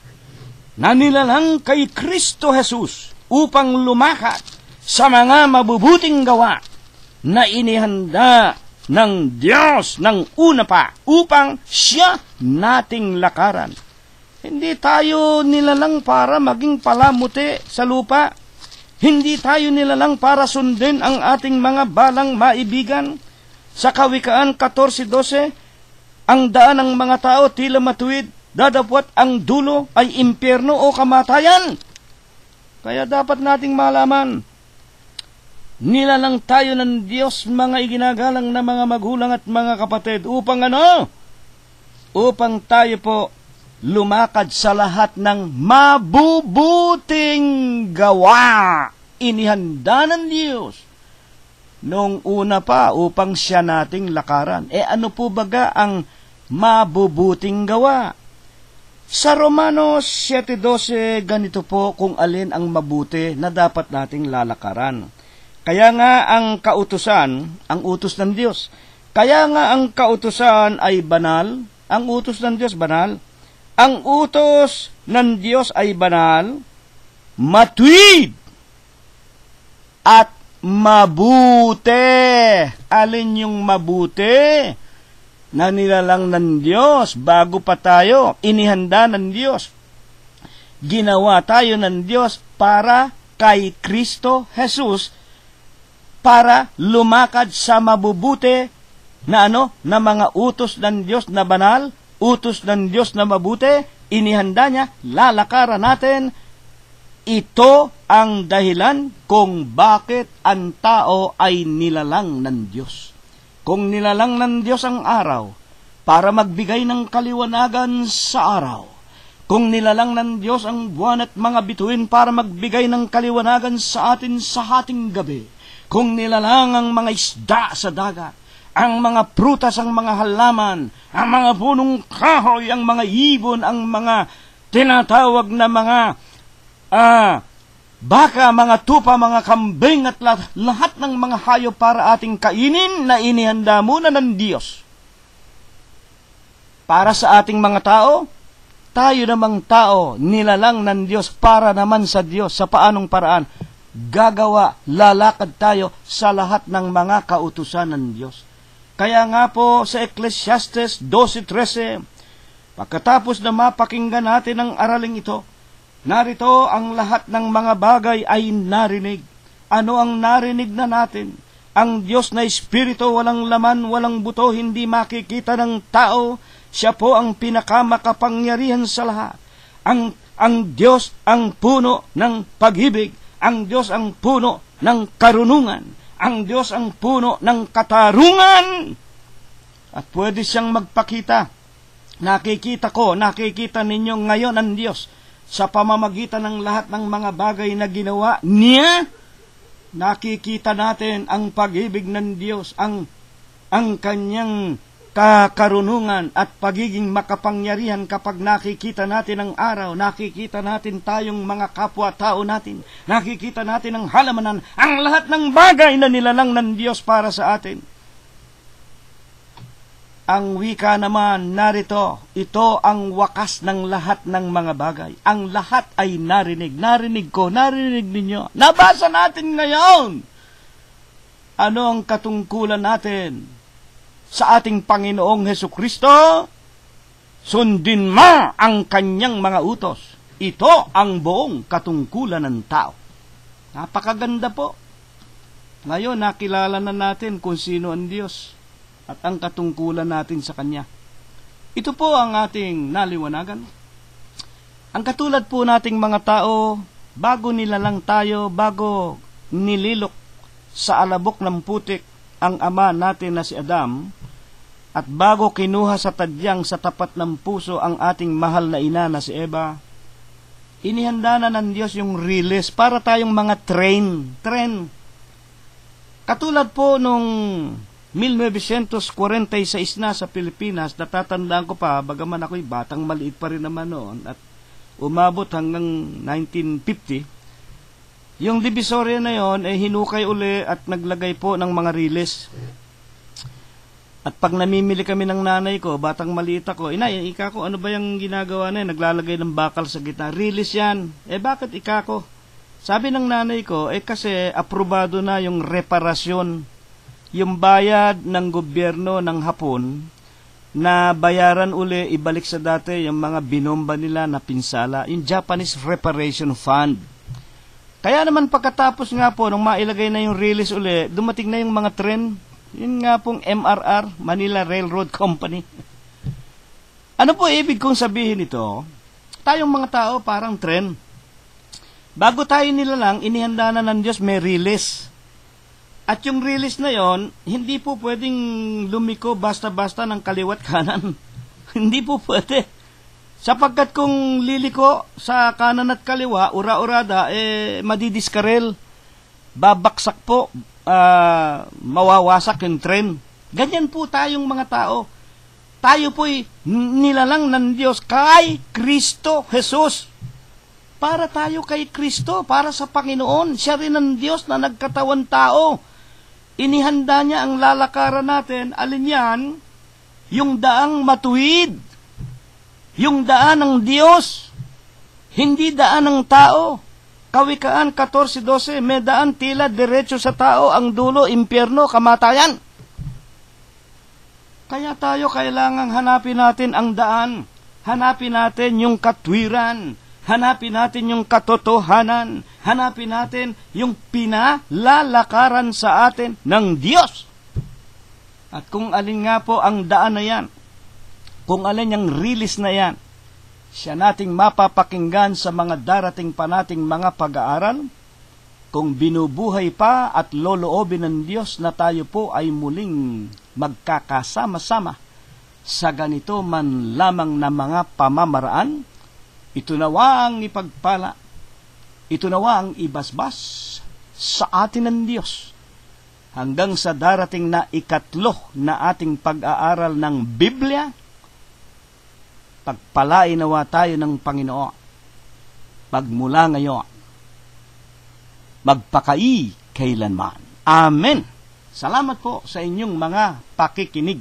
na nilalang kay Kristo Jesus upang lumakat sa mga mabubuting gawa na inihanda ng Diyos ng una pa upang siya nating lakaran. Hindi tayo nilalang para maging palamuti sa lupa. Hindi tayo nilalang para sundin ang ating mga balang maibigan. Sa Kawikaan 14:12, ang daan ng mga tao tila matuwid, dadapwat ang dulo ay impyerno o kamatayan. Kaya dapat nating malaman, nilalang tayo ng Diyos, mga iginagalang na mga magulang at mga kapatid, upang ano? Upang tayo po lumakad sa lahat ng mabubuting gawa. Inihanda ng Diyos noong una pa upang siya nating lakaran. Ano po baga ang mabubuting gawa? Sa Romanos 7:12, ganito po kung alin ang mabuti na dapat nating lalakaran. Kaya nga ang kautusan, ang utos ng Diyos. Kaya nga ang kautusan ay banal, ang utos ng Diyos banal. Ang utos ng Diyos ay banal, matuwid, at mabuti. Alin yung mabuti? Na nilalang ng Diyos bago pa tayo, inihanda ng Diyos. Ginawa tayo ng Diyos para kay Kristo Jesus, para lumakad sa mabubuti na na mga utos ng Diyos na banal, utos ng Diyos na mabuti, inihanda niya, lalakaran natin. Ito ang dahilan kung bakit ang tao ay nilalang ng Diyos. Kung nilalang ng Diyos ang araw para magbigay ng kaliwanagan sa araw, kung nilalang ng Diyos ang buwan at mga bituin para magbigay ng kaliwanagan sa atin sa hating gabi, kung nilalang ang mga isda sa dagat, ang mga prutas, ang mga halaman, ang mga punong kahoy, ang mga ibon, ang mga tinatawag na mga baka, mga tupa, mga kambing at lahat ng mga hayop para ating kainin na inihanda muna ng Diyos. Para sa ating mga tao, tayo namang tao, nilalang ng Diyos para naman sa Diyos. Sa paanong paraan? Gagawa, lalakad tayo sa lahat ng mga kautusan ng Diyos. Kaya nga po sa Ecclesiastes 12:13, pagkatapos na mapakinggan natin ang araling ito, narito ang lahat ng mga bagay ay narinig. Ano ang narinig na natin? Ang Diyos na Espiritu, walang laman, walang buto, hindi makikita ng tao. Siya po ang pinakamakapangyarihan sa lahat. Ang Diyos ang puno ng pag-ibig. Ang Diyos ang puno ng karunungan. Ang Diyos ang puno ng katarungan. At pwede siyang magpakita. Nakikita ninyo ngayon ang Diyos sa pamamagitan ng lahat ng mga bagay na ginawa niya. Nakikita natin ang pag-ibig ng Diyos, ang kanyang kakarunungan at pagiging makapangyarihan kapag nakikita natin ang araw, nakikita natin tayong mga kapwa-tao natin, nakikita natin ang halamanan, ang lahat ng bagay na nilalang ng Diyos para sa atin. Ang wika naman, narito, ito ang wakas ng lahat ng mga bagay. Ang lahat ay narinig. Narinig ko, narinig ninyo. Nabasa natin ngayon. Ano ang katungkulan natin sa ating Panginoong Hesukristo? Sundin mo ang kanyang mga utos. Ito ang buong katungkulan ng tao. Napakaganda po. Ngayon, nakilala na natin kung sino ang Diyos at ang katungkulan natin sa Kanya. Ito po ang ating naliwanagan. Ang katulad po nating mga tao, bago nilalang tayo, bago nililok sa alabok ng putik ang ama natin na si Adam, at bago kinuha sa tadyang sa tapat ng puso ang ating mahal na ina na si Eva, inihanda na ng Diyos yung release para tayong mga train. Katulad po nung 1946 na sa Pilipinas, natatandaan ko pa, bagaman ako'y batang maliit pa rin naman noon, at umabot hanggang 1950, yung Divisoria na yon ay hinukay uli at naglagay po ng mga riles. At pag namimili kami ng nanay ko, batang maliit ako, inay, ika ko, ano ba yung ginagawa na yun? Naglalagay ng bakal sa gitna. Riles yan. Bakit ika ko? Sabi ng nanay ko, kasi aprobado na yung reparasyon, yung bayad ng gobyerno ng Hapon na bayaran uli, ibalik sa dati yung mga binomba nila na pinsala, yung Japanese Reparation Fund. Kaya naman pagkatapos nga po, nung mailagay na yung release uli, dumating na yung mga tren, yun nga pong MRR, Manila Railroad Company. Ano po ibig kong sabihin ito? Tayong mga tao parang tren. Bago tayo nilalang, inihanda na ng Diyos may release. At yung release na yon, hindi po pwedeng lumiko basta-basta ng kaliwat kanan. Hindi po pwede. Sapagkat kung liliko sa kanan at kaliwa, ura-urada, madidiskarel. Babaksak po, mawawasak yung tren. Ganyan po tayong mga tao. Tayo po'y nilalang ng Diyos kay Kristo Jesus. Para tayo kay Kristo, para sa Panginoon. Siya rin ang Diyos na nagkatawan tao. Inihanda niya ang lalakaran natin. Alin yan? Yung daang matuwid. Yung daan ng Diyos. Hindi daan ng tao. Kawikaan 14:12, may daan tila diretso sa tao, ang dulo, impyerno, kamatayan. Kaya tayo kailangang hanapin natin ang daan. Hanapin natin yung katwiran. Hanapin natin yung katotohanan. Hanapin natin yung pinalalakaran sa atin ng Diyos. At kung alin nga po ang daan na yan, kung alin yung release na yan, siya nating mapapakinggan sa mga darating pa nating mga pag-aaral, kung binubuhay pa at loloobin ng Diyos na tayo po ay muling magkakasama-sama sa ganito man lamang na mga pamamaraan. Ito nawa ang ipagpala, ito nawa ang ibasbas sa atin ng Diyos hanggang sa darating na ikatlo na ating pag-aaral ng Biblia. Pagpalain nawa tayo ng Panginoon magmula ngayon, magpakai kailanman. Amen. Salamat po sa inyong mga pakikinig.